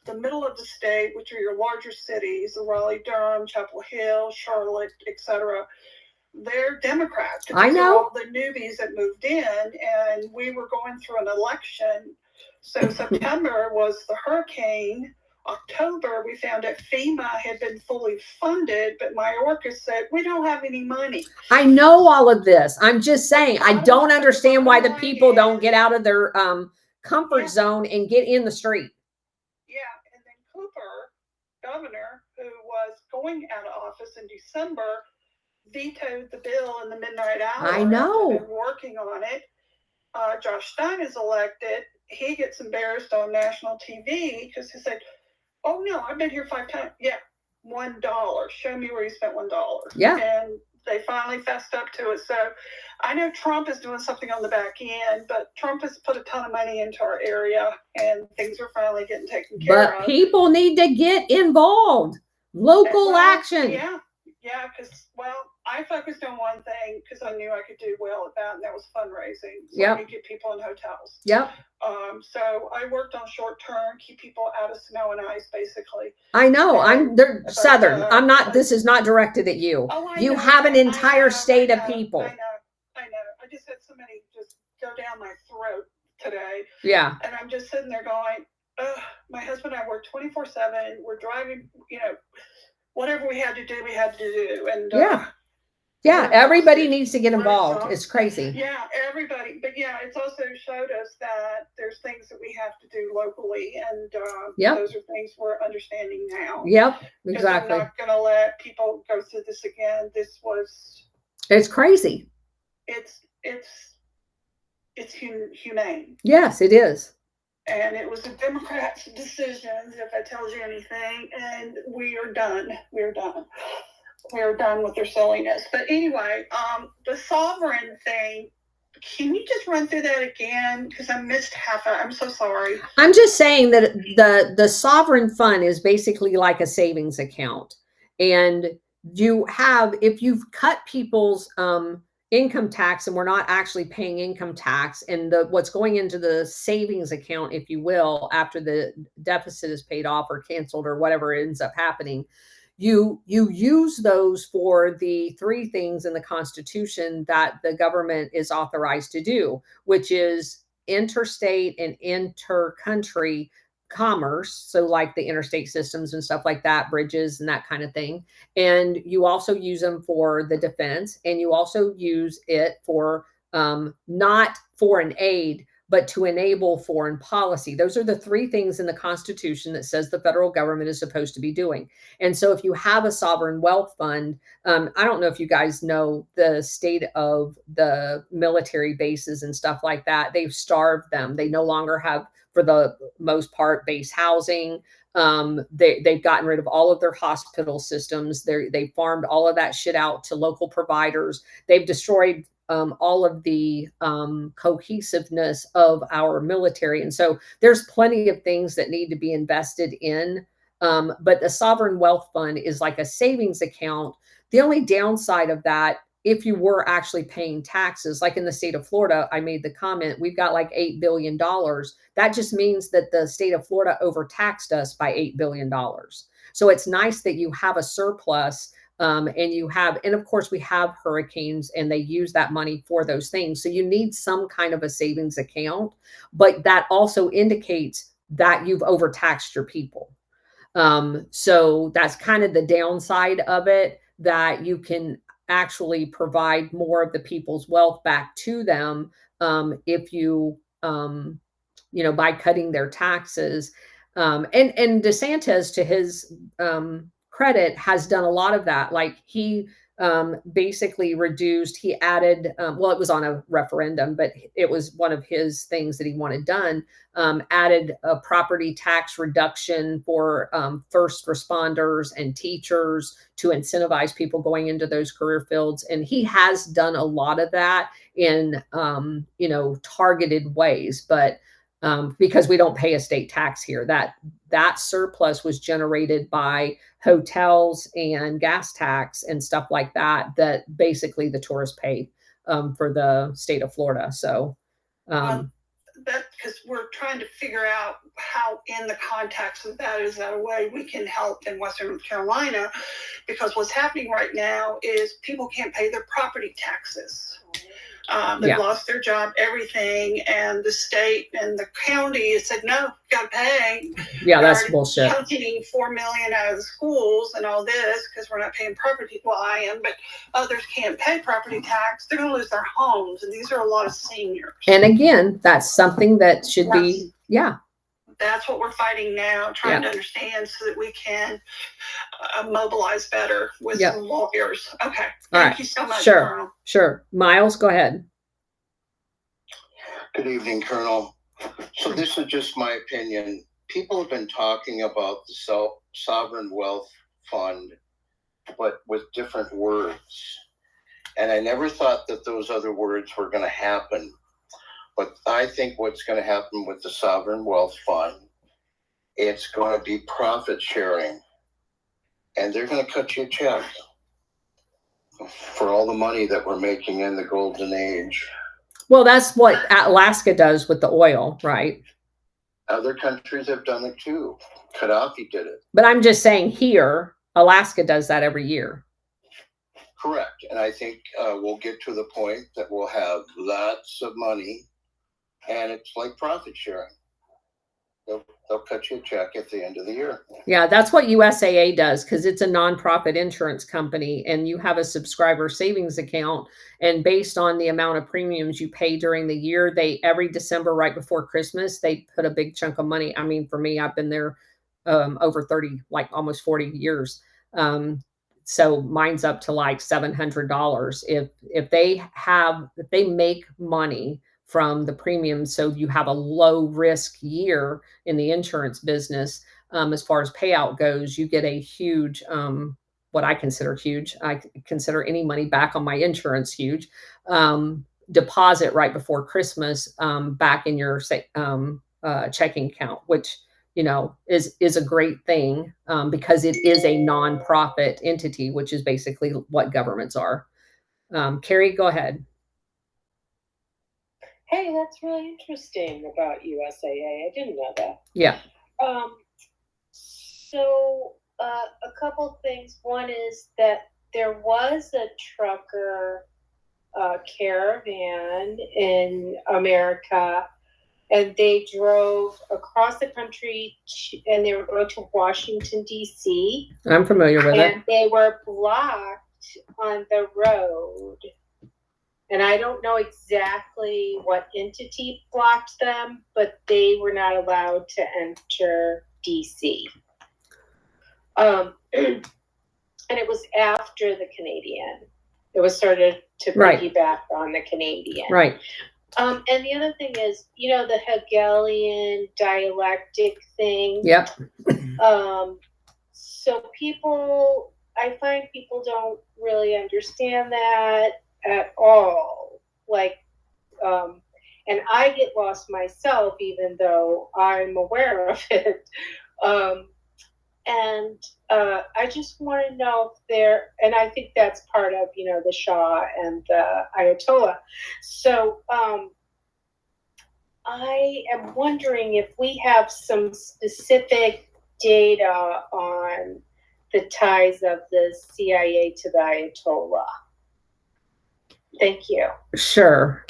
the middle of the state, which are your larger cities, the Raleigh, Durham, Chapel Hill, Charlotte, etc., they're Democrats. I know. All the newbies that moved in, and we were going through an election. So September was the hurricane. October, we found out FEMA had been fully funded, but Mayorkas said, we don't have any money. I know all of this. I'm just saying, I don't understand why the people don't get out of their comfort zone and get in the street. Yeah, and then Cooper, governor, who was going out of office in December, vetoed the bill in the midnight hour. I know. Been working on it. Josh Stein is elected. He gets embarrassed on national TV because he said, oh no, I've been here 5 times. Yeah, $1. Show me where you spent $1. Yeah. And they finally fessed up to it. So I know Trump is doing something on the back end, but Trump has put a ton of money into our area and things are finally getting taken care of. But people need to get involved. Local action. Yeah, because, well, I focused on one thing because I knew I could do well at that, and that was fundraising. So I could get people in hotels. Yep. So I worked on short term, keep people out of snow and ice, basically. I know. They're Southern. I'm not. This is not directed at you. Oh, you have an entire state of people. I know. I just had somebody just go down my throat today. Yeah. And I'm just sitting there going, my husband and I work 24/7. We're driving, whatever we had to do, we had to do. And yeah, everybody needs to get involved. It's crazy. Yeah, everybody. But yeah, it's also showed us that there's things that we have to do locally, and those are things we're understanding now. Yep, exactly. I'm not going to let people go through this again. It's crazy. It's humane. Yes, it is. And it was the Democrats' decisions, if that tells you anything. And we are done. We're done with their silliness. But anyway, the sovereign thing, can you just run through that again? Because I missed half of it. I'm so sorry. I'm just saying that the sovereign fund is basically like a savings account. And if you've cut people's income tax and we're not actually paying income tax, and what's going into the savings account, if you will, after the deficit is paid off or canceled or whatever ends up happening, you use those for the 3 things in the Constitution that the government is authorized to do, which is interstate and inter-country commerce. So like the interstate systems and stuff like that, bridges and that kind of thing. And you also use them for the defense, and you also use it for not foreign aid, but to enable foreign policy. Those are the 3 things in the Constitution that says the federal government is supposed to be doing. And so if you have a sovereign wealth fund, I don't know if you guys know the state of the military bases and stuff like that. They've starved them. They no longer have, for the most part, base housing. They've gotten rid of all of their hospital systems. They farmed all of that shit out to local providers. They've destroyed all of the cohesiveness of our military. And so there's plenty of things that need to be invested in. But the sovereign wealth fund is like a savings account. The only downside of that, if you were actually paying taxes, like in the state of Florida, I made the comment, we've got like $8 billion. That just means that the state of Florida overtaxed us by $8 billion. So it's nice that you have a surplus. And of course we have hurricanes and they use that money for those things. So you need some kind of a savings account, but that also indicates that you've overtaxed your people. So that's kind of the downside of it, that you can actually provide more of the people's wealth back to them if you, by cutting their taxes. And DeSantis, to his credit, has done a lot of that. Like he basically reduced, he added, well, it was on a referendum, but it was one of his things that he wanted done, added a property tax reduction for first responders and teachers to incentivize people going into those career fields. And he has done a lot of that in, targeted ways, but because we don't pay a state tax here, that surplus was generated by hotels and gas tax and stuff like that basically the tourists pay for the state of Florida. So the that because we're trying to figure out how, in the context of that, is that a way we can help in Western North Carolina? Because what's happening right now is people can't pay their property taxes. They've lost their job, everything, and the state and the county said, no, you gotta pay. Yeah, that's bullshit. Counting $4 million out of the schools and all this because we're not paying property. Well, I am, but others can't pay property tax. They're gonna lose their homes, and these are a lot of seniors. And again, that's something that should be, That's what we're fighting now, trying to understand so that we can mobilize better with some lawyers. Okay. Thank you so much, Colonel. Sure. Miles, go ahead. Good evening, Colonel. So this is just my opinion. People have been talking about the sovereign wealth fund, but with different words. And I never thought that those other words were going to happen. But I think what's going to happen with the sovereign wealth fund, it's going to be profit sharing. And they're going to cut you a check for all the money that we're making in the golden age. Well, that's what Alaska does with the oil, right? Other countries have done it too. Gaddafi did it. But I'm just saying here, Alaska does that every year. Correct. And I think we'll get to the point that we'll have lots of money, and it's like profit sharing. They'll cut you a check at the end of the year. Yeah, that's what USAA does, because it's a nonprofit insurance company, and you have a subscriber savings account, and based on the amount of premiums you pay during the year, they every December right before Christmas, they put a big chunk of money. I mean, for me, I've been there over 30, like almost 40 years. So mine's up to like $700. If they make money from the premium, so you have a low risk year in the insurance business, as far as payout goes, you get a huge, what I consider huge, I consider any money back on my insurance huge, deposit right before Christmas, back in your checking account, which, you know, is a great thing, because it is a nonprofit entity, which is basically what governments are. Carrie, go ahead. Hey, that's really interesting about USAA. I didn't know that. Yeah. So a couple things. One is that there was a trucker caravan in America, and they drove across the country and they were going to Washington, D.C. I'm familiar with it. And they were blocked on the road. And I don't know exactly what entity blocked them, but they were not allowed to enter DC. And it was after the Canadian. It was started to piggyback on the Canadian. Right. And the other thing is, you know, the Hegelian dialectic thing. Yep. So I find people don't really understand that at all. Like, and I get lost myself, even though I'm aware of it. And I just want to know if and I think that's part of, you know, the Shah and the Ayatollah. So I am wondering if we have some specific data on the ties of the CIA to the Ayatollah. Thank you. Sure.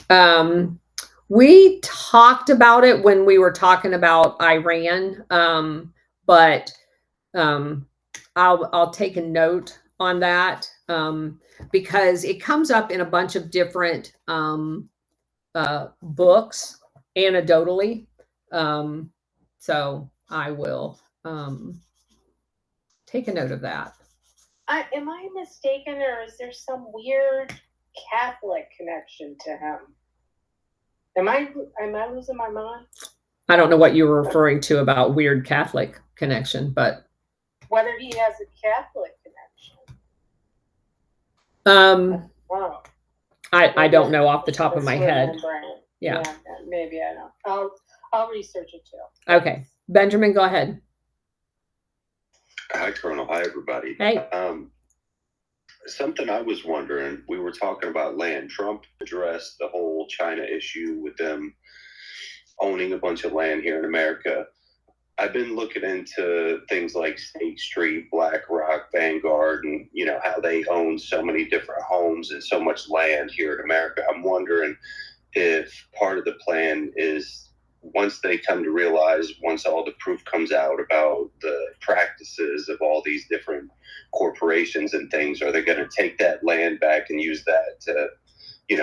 We talked about it when we were talking about Iran, but I'll take a note on that, because it comes up in a bunch of different books anecdotally. So I will take a note of that. Am I mistaken, or is there some weird Catholic connection to him? Am I losing my mind? I don't know what you were referring to about weird Catholic connection, but whether he has a Catholic connection. Wow. I don't know off the top of my head. Yeah, maybe I don't. I'll research it too. Okay, Benjamin, go ahead. Hi, Colonel. Hi, everybody. Hey. Something I was wondering, we were talking about land. Trump addressed the whole China issue with them owning a bunch of land here in America. I've been looking into things like State Street, BlackRock, Vanguard, and how they own so many different homes and so much land here in America. I'm wondering if part of the plan is, once they come to realize, once all the proof comes out about the practices of all these different corporations and things, are they going to take that land back and use that to,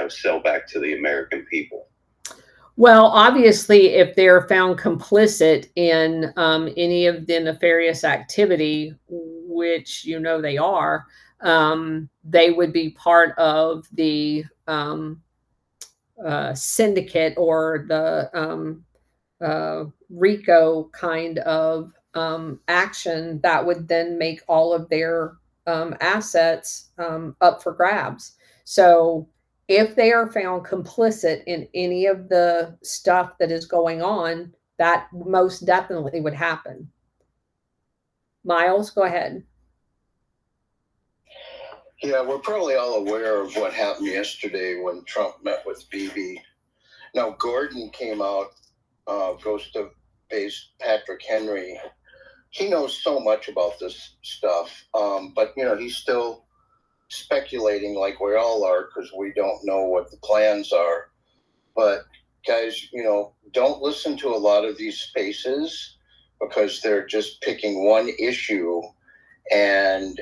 sell back to the American people? Well, obviously, if they're found complicit in any of the nefarious activity, which they are, they would be part of the syndicate or the RICO kind of action that would then make all of their assets up for grabs. So if they are found complicit in any of the stuff that is going on, that most definitely would happen. Miles, go ahead. Yeah, we're probably all aware of what happened yesterday when Trump met with Bibi. Now, Gordon came out, Ghost-based Patrick Henry. He knows so much about this stuff, but, he's still speculating like we all are because we don't know what the plans are. But, guys, don't listen to a lot of these spaces because they're just picking one issue and,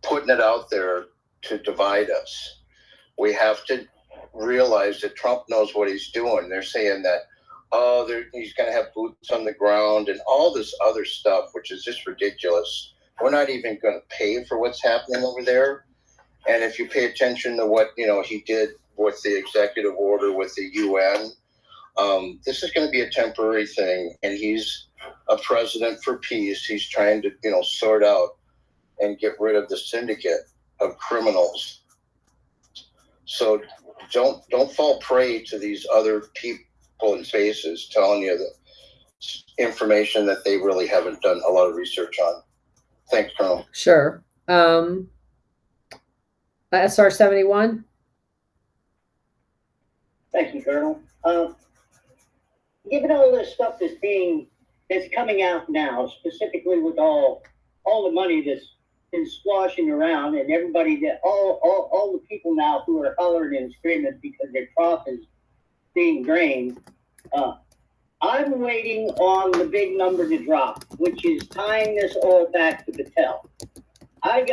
putting it out there to divide us. We have to realize that Trump knows what he's doing. They're saying that, he's going to have boots on the ground and all this other stuff, which is just ridiculous. We're not even going to pay for what's happening over there. And if you pay attention to what, he did with the executive order with the UN, this is going to be a temporary thing. And he's a president for peace. He's trying to, sort out and get rid of the syndicate of criminals. So don't fall prey to these other people in spaces telling you the information that they really haven't done a lot of research on. Thanks, Colonel. Sure. SR 71. Thank you, Colonel. Given all this stuff that's coming out now, specifically with all the money that's been squashing around, and everybody all the people now who are hollering and screaming because their crop is being drained, I'm waiting on the big number to drop, which is tying this all back to Patel. I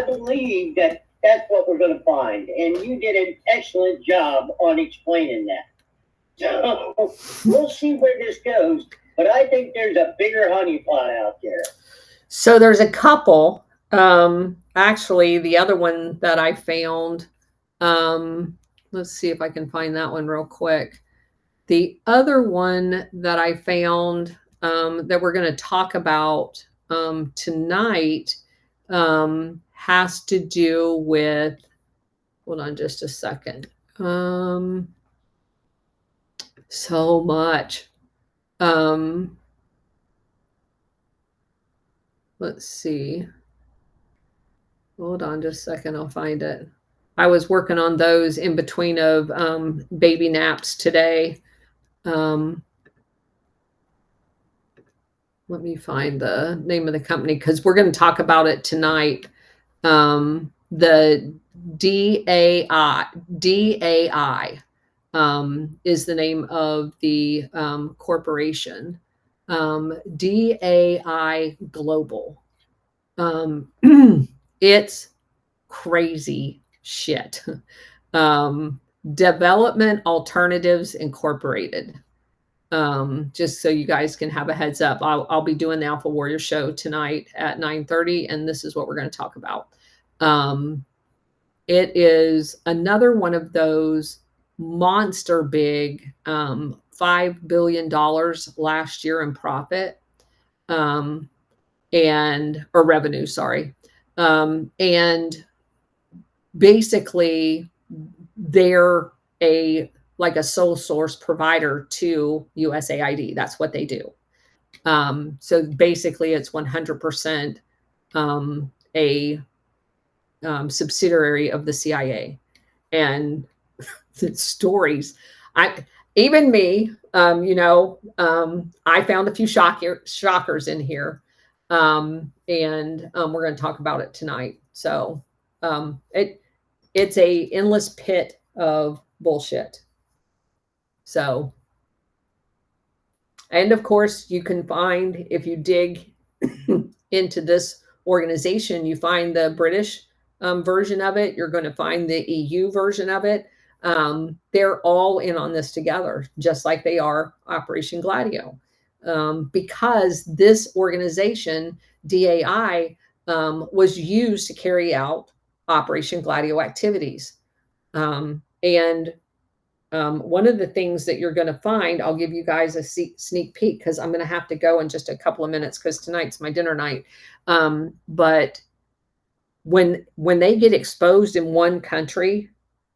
believe that that's what we're going to find, and you did an excellent job on explaining that. So we'll see where this goes, but I think there's a bigger honeypot out there. So there's a couple. Actually, the other one that I found, let's see if I can find that one real quick. The other one that I found that we're going to talk about tonight has to do with, hold on just a second. So much. Let's see. Hold on just a second. I'll find it. I was working on those in between of baby naps today. Let me find the name of the company because we're going to talk about it tonight. The DAI is the name of the corporation. DAI Global. It's crazy shit. Development Alternatives Incorporated. Just so you guys can have a heads up, I'll be doing the Alpha Warrior show tonight at 9:30, and this is what we're going to talk about. It is another one of those monster big, $5 billion last year in profit, or revenue, sorry. And basically they're like a sole source provider to USAID. That's what they do. So basically it's 100% a subsidiary of the CIA. And stories. Even me, I found a few shockers in here, and we're going to talk about it tonight. So it's a endless pit of bullshit. So, and of course, you can find, if you dig into this organization, you find the British version of it. You're going to find the EU version of it. They're all in on this together, just like they are Operation Gladio. Because this organization, DAI, was used to carry out Operation Gladio activities. And one of the things that you're going to find, I'll give you guys a sneak peek because I'm going to have to go in just a couple of minutes because tonight's my dinner night. But when they get exposed in one country,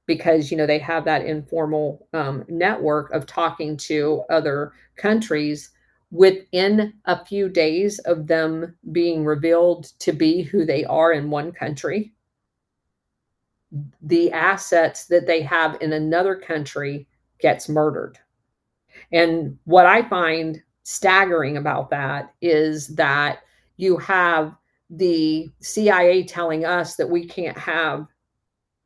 because they have that informal network of talking to other countries, within a few days of them being revealed to be who they are in one country, the assets that they have in another country gets murdered. And what I find staggering about that is that you have the CIA telling us that we can't have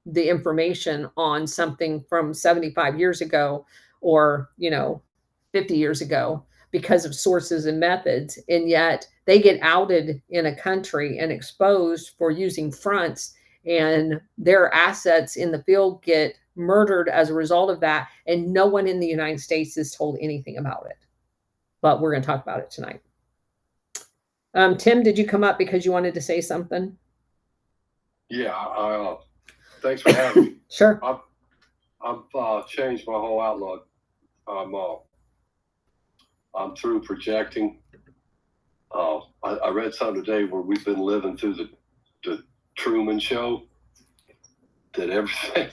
the information on something from 75 years ago or 50 years ago because of sources and methods, and yet they get outed in a country and exposed for using fronts, and their assets in the field get murdered as a result of that, and no one in the United States is told anything about it. But we're going to talk about it tonight. Tim, did you come up because you wanted to say something? Yeah, thanks for having me. Sure. I've changed my whole outlook. I'm through projecting. I read something today where we've been living through the Truman Show. That everything,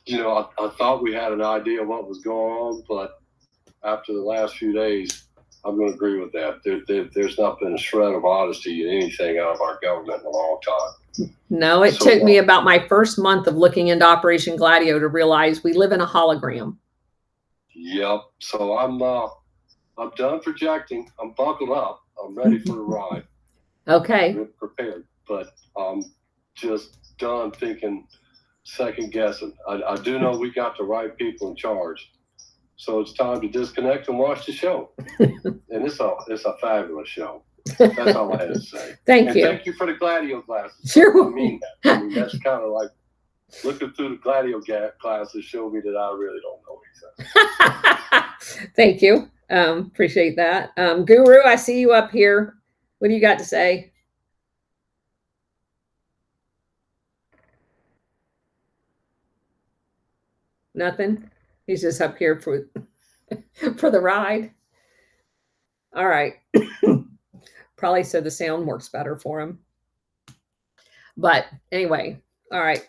I thought we had an idea of what was going on, but after the last few days, I'm going to agree with that. There's not been a shred of honesty in anything out of our government in a long time. No, it took me about my first month of looking into Operation Gladio to realize we live in a hologram. Yep. So I'm done projecting. I'm buckled up. I'm ready for the ride. Okay. I'm prepared, but I'm just done thinking, second guessing. I do know we got the right people in charge. So it's time to disconnect and watch the show. And it's a fabulous show. That's all I had to say. Thank you. Thank you for the Gladio glasses. Sure. I mean that's kind of like looking through the Gladio glasses showed me that I really don't know anything. Thank you. Appreciate that. Guru, I see you up here. What do you got to say? Nothing. He's just up here for the ride. All right. Probably so the sound works better for him. But anyway, all right.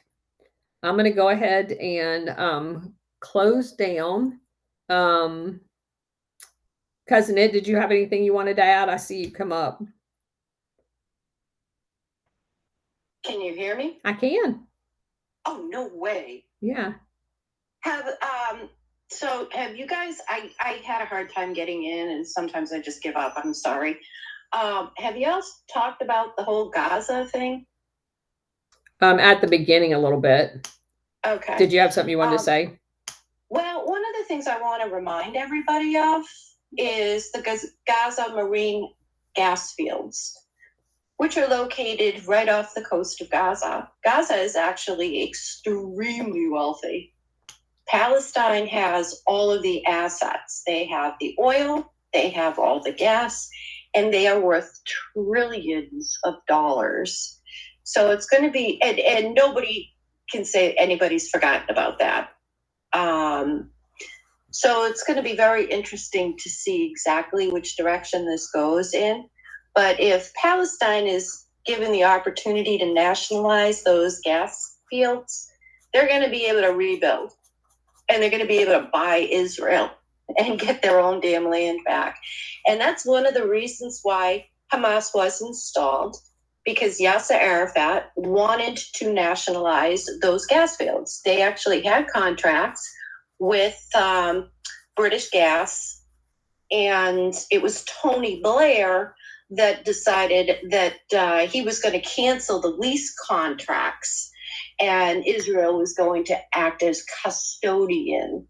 I'm going to go ahead and close down. Cousin Ed, did you have anything you wanted to add? I see you come up. Can you hear me? I can. Oh, no way. Yeah. So have you guys, I had a hard time getting in and sometimes I just give up. I'm sorry. Have you all talked about the whole Gaza thing? At the beginning a little bit. Okay. Did you have something you wanted to say? Well, one of the things I want to remind everybody of is the Gaza marine gas fields, which are located right off the coast of Gaza. Gaza is actually extremely wealthy. Palestine has all of the assets. They have the oil, they have all the gas, and they are worth trillions of dollars. So it's going to be, and nobody can say anybody's forgotten about that. So it's going to be very interesting to see exactly which direction this goes in. But if Palestine is given the opportunity to nationalize those gas fields, they're going to be able to rebuild. And they're going to be able to buy Israel and get their own damn land back. And that's one of the reasons why Hamas was installed, because Yasser Arafat wanted to nationalize those gas fields. They actually had contracts with British Gas, and it was Tony Blair that decided that he was going to cancel the lease contracts, and Israel was going to act as custodian,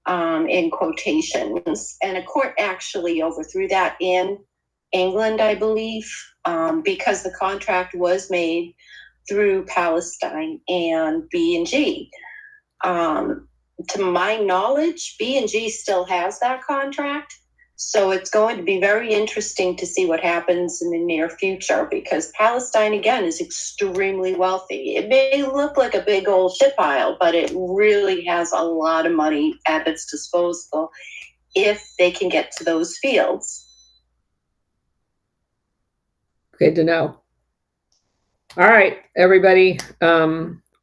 in quotations. And a court actually overthrew that in England, I believe, because the contract was made through Palestine and B&G. To my knowledge, B&G still has that contract. So it's going to be very interesting to see what happens in the near future, because Palestine, again, is extremely wealthy. It may look like a big old shit pile, but it really has a lot of money at its disposal if they can get to those fields. Good to know. All right, everybody.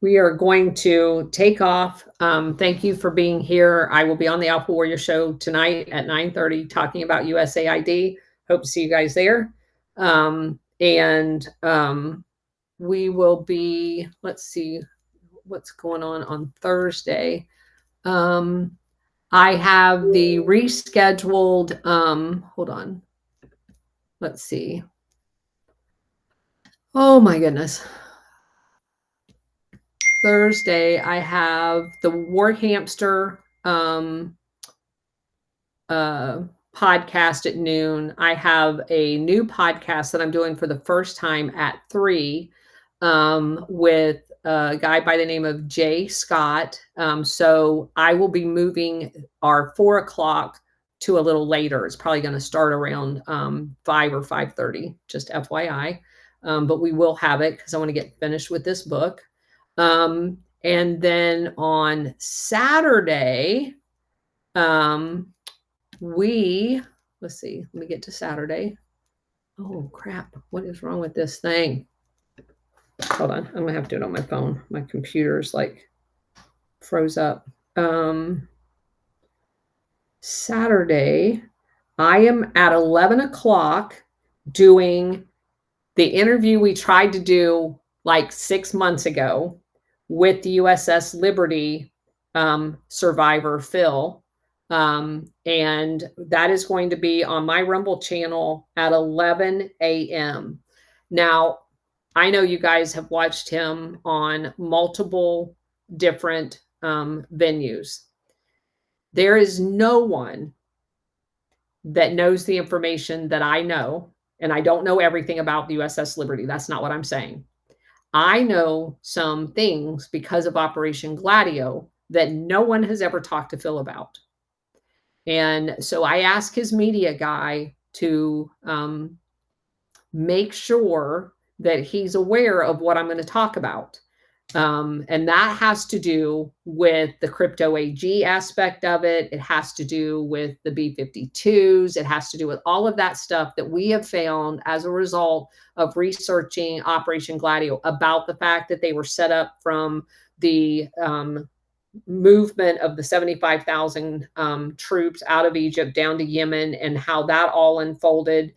We are going to take off. Thank you for being here. I will be on the Alpha Warrior Show tonight at 9:30 talking about USAID. Hope to see you guys there. We will be, let's see what's going on Thursday. I have the rescheduled, hold on. Let's see. Oh my goodness. Thursday, I have the War Hamster podcast at noon. I have a new podcast that I'm doing for the first time at 3 with a guy by the name of Jay Scott. So I will be moving our 4 o'clock to a little later. It's probably going to start around 5 or 5:30, just FYI. But we will have it because I want to get finished with this book. And then on Saturday, let's see, let me get to Saturday. Oh crap. What is wrong with this thing? Hold on. I'm gonna have to do it on my phone. My computer's like froze up. Saturday, I am at 11 o'clock doing the interview we tried to do like 6 months ago with the USS Liberty survivor, Phil. And that is going to be on my Rumble channel at 11 a.m. Now, I know you guys have watched him on multiple different venues. There is no one that knows the information that I know, and I don't know everything about the USS Liberty. That's not what I'm saying. I know some things because of Operation Gladio that no one has ever talked to Phil about. And so I asked his media guy to make sure that he's aware of what I'm going to talk about. And that has to do with the crypto AG aspect of it. It has to do with the B-52s. It has to do with all of that stuff that we have found as a result of researching Operation Gladio, about the fact that they were set up from the movement of the 75,000 troops out of Egypt down to Yemen, and how that all unfolded,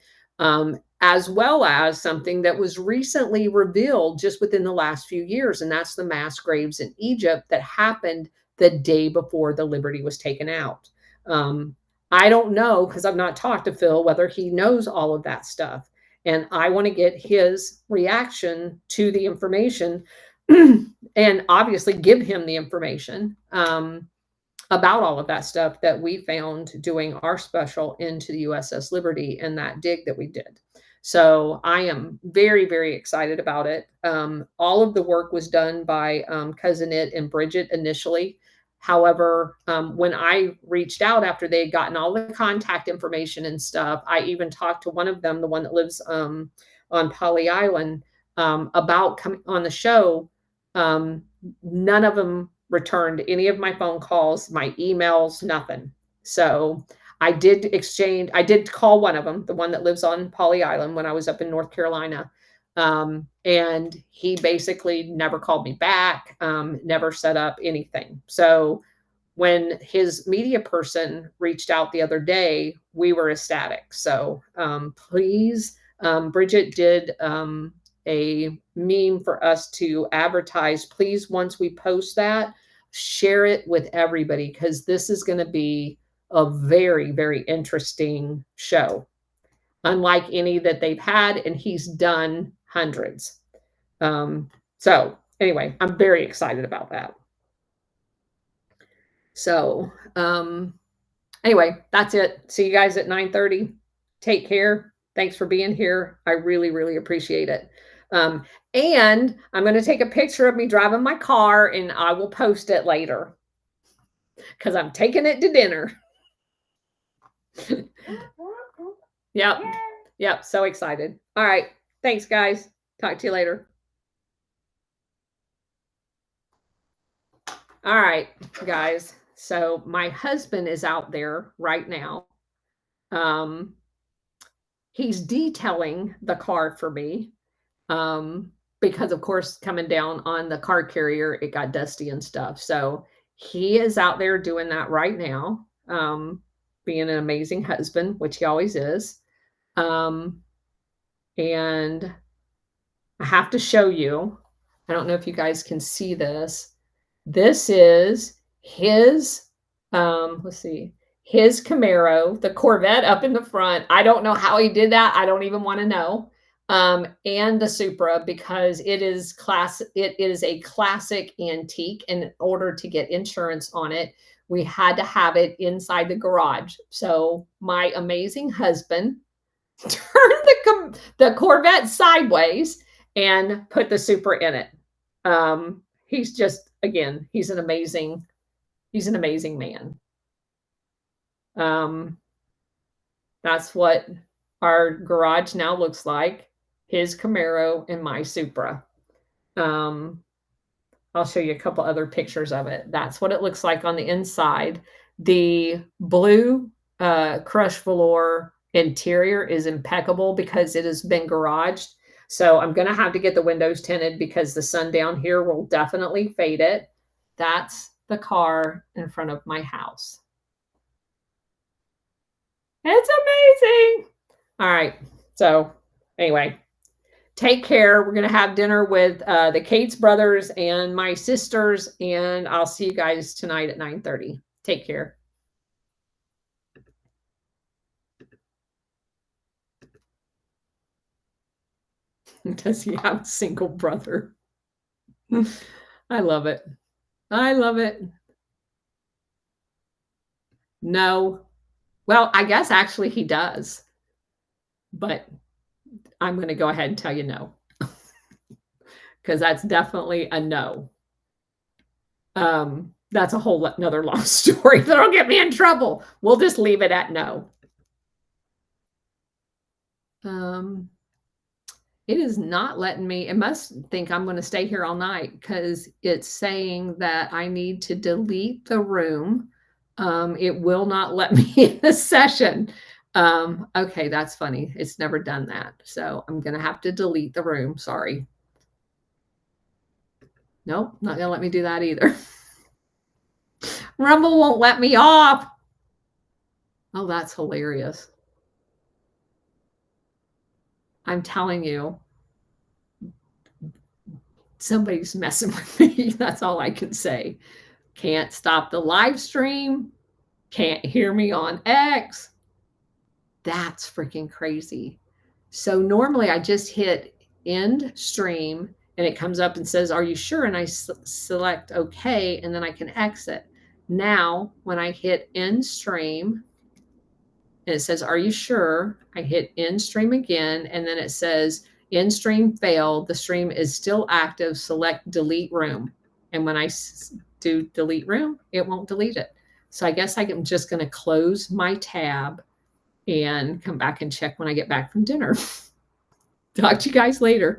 as well as something that was recently revealed just within the last few years, and that's the mass graves in Egypt that happened the day before the Liberty was taken out. I don't know, because I've not talked to Phil, whether he knows all of that stuff, and I want to get his reaction to the information and obviously give him the information about all of that stuff that we found doing our special into the USS Liberty and that dig that we did. So I am very, very excited about it. All of the work was done by Cousin It and Bridget initially. However, when I reached out after they had gotten all the contact information and stuff, I even talked to one of them, the one that lives on Polly Island, about coming on the show. None of them returned any of my phone calls, my emails, nothing. So I did call one of them, the one that lives on Polly Island, when I was up in North Carolina. And he basically never called me back, never set up anything. So when his media person reached out the other day, we were ecstatic. So please, Bridget did a meme for us to advertise. Please, once we post that, share it with everybody, because this is going to be a very, very interesting show, unlike any that they've had, and he's done hundreds. So anyway, I'm very excited about that. So anyway, that's it. See you guys at 9:30. Take care. Thanks for being here. I really, really appreciate it. And I'm going to take a picture of me driving my car, and I will post it later because I'm taking it to dinner. Yep. Yep. So excited. All right. Thanks, guys. Talk to you later. All right, guys. So my husband is out there right now. He's detailing the car for me. Because of course, coming down on the car carrier, it got dusty and stuff. So he is out there doing that right now. Being an amazing husband, which he always is. And I have to show you, I don't know if you guys can see this. This is his, let's see, his Camaro, the Corvette up in the front. I don't know how he did that. I don't even want to know. And the Supra, because it is a classic antique. And in order to get insurance on it, we had to have it inside the garage. So my amazing husband turned the Corvette sideways and put the Supra in it. He's just, again, he's an amazing man. That's what our garage now looks like. His Camaro and my Supra. I'll show you a couple other pictures of it. That's what it looks like on the inside. The blue crushed velour interior is impeccable because it has been garaged. So I'm going to have to get the windows tinted because the sun down here will definitely fade it. That's the car in front of my house. It's amazing. All right. So anyway, take care. We're going to have dinner with the Cates brothers and my sisters, and I'll see you guys tonight at 9:30. Take care. Does he have a single brother? I love it. I love it. No. Well, I guess actually he does. But I'm going to go ahead and tell you no. Because that's definitely a no. That's a whole another long story that'll get me in trouble. We'll just leave it at no. It is not letting me, it must think I'm going to stay here all night because it's saying that I need to delete the room. It will not let me in the session. Okay, that's funny. It's never done that. So I'm going to have to delete the room. Sorry. Nope, not going to let me do that either. Rumble won't let me off. Oh, that's hilarious. I'm telling you, somebody's messing with me. That's all I can say. Can't stop the live stream. Can't hear me on X. That's freaking crazy. So normally I just hit end stream and it comes up and says, are you sure? And I select okay, and then I can exit. Now, when I hit end stream, and it says, are you sure? I hit end stream again, and then it says, end stream failed. The stream is still active. Select delete room. And when I do delete room, it won't delete it. So I guess I'm just going to close my tab and come back and check when I get back from dinner. Talk to you guys later.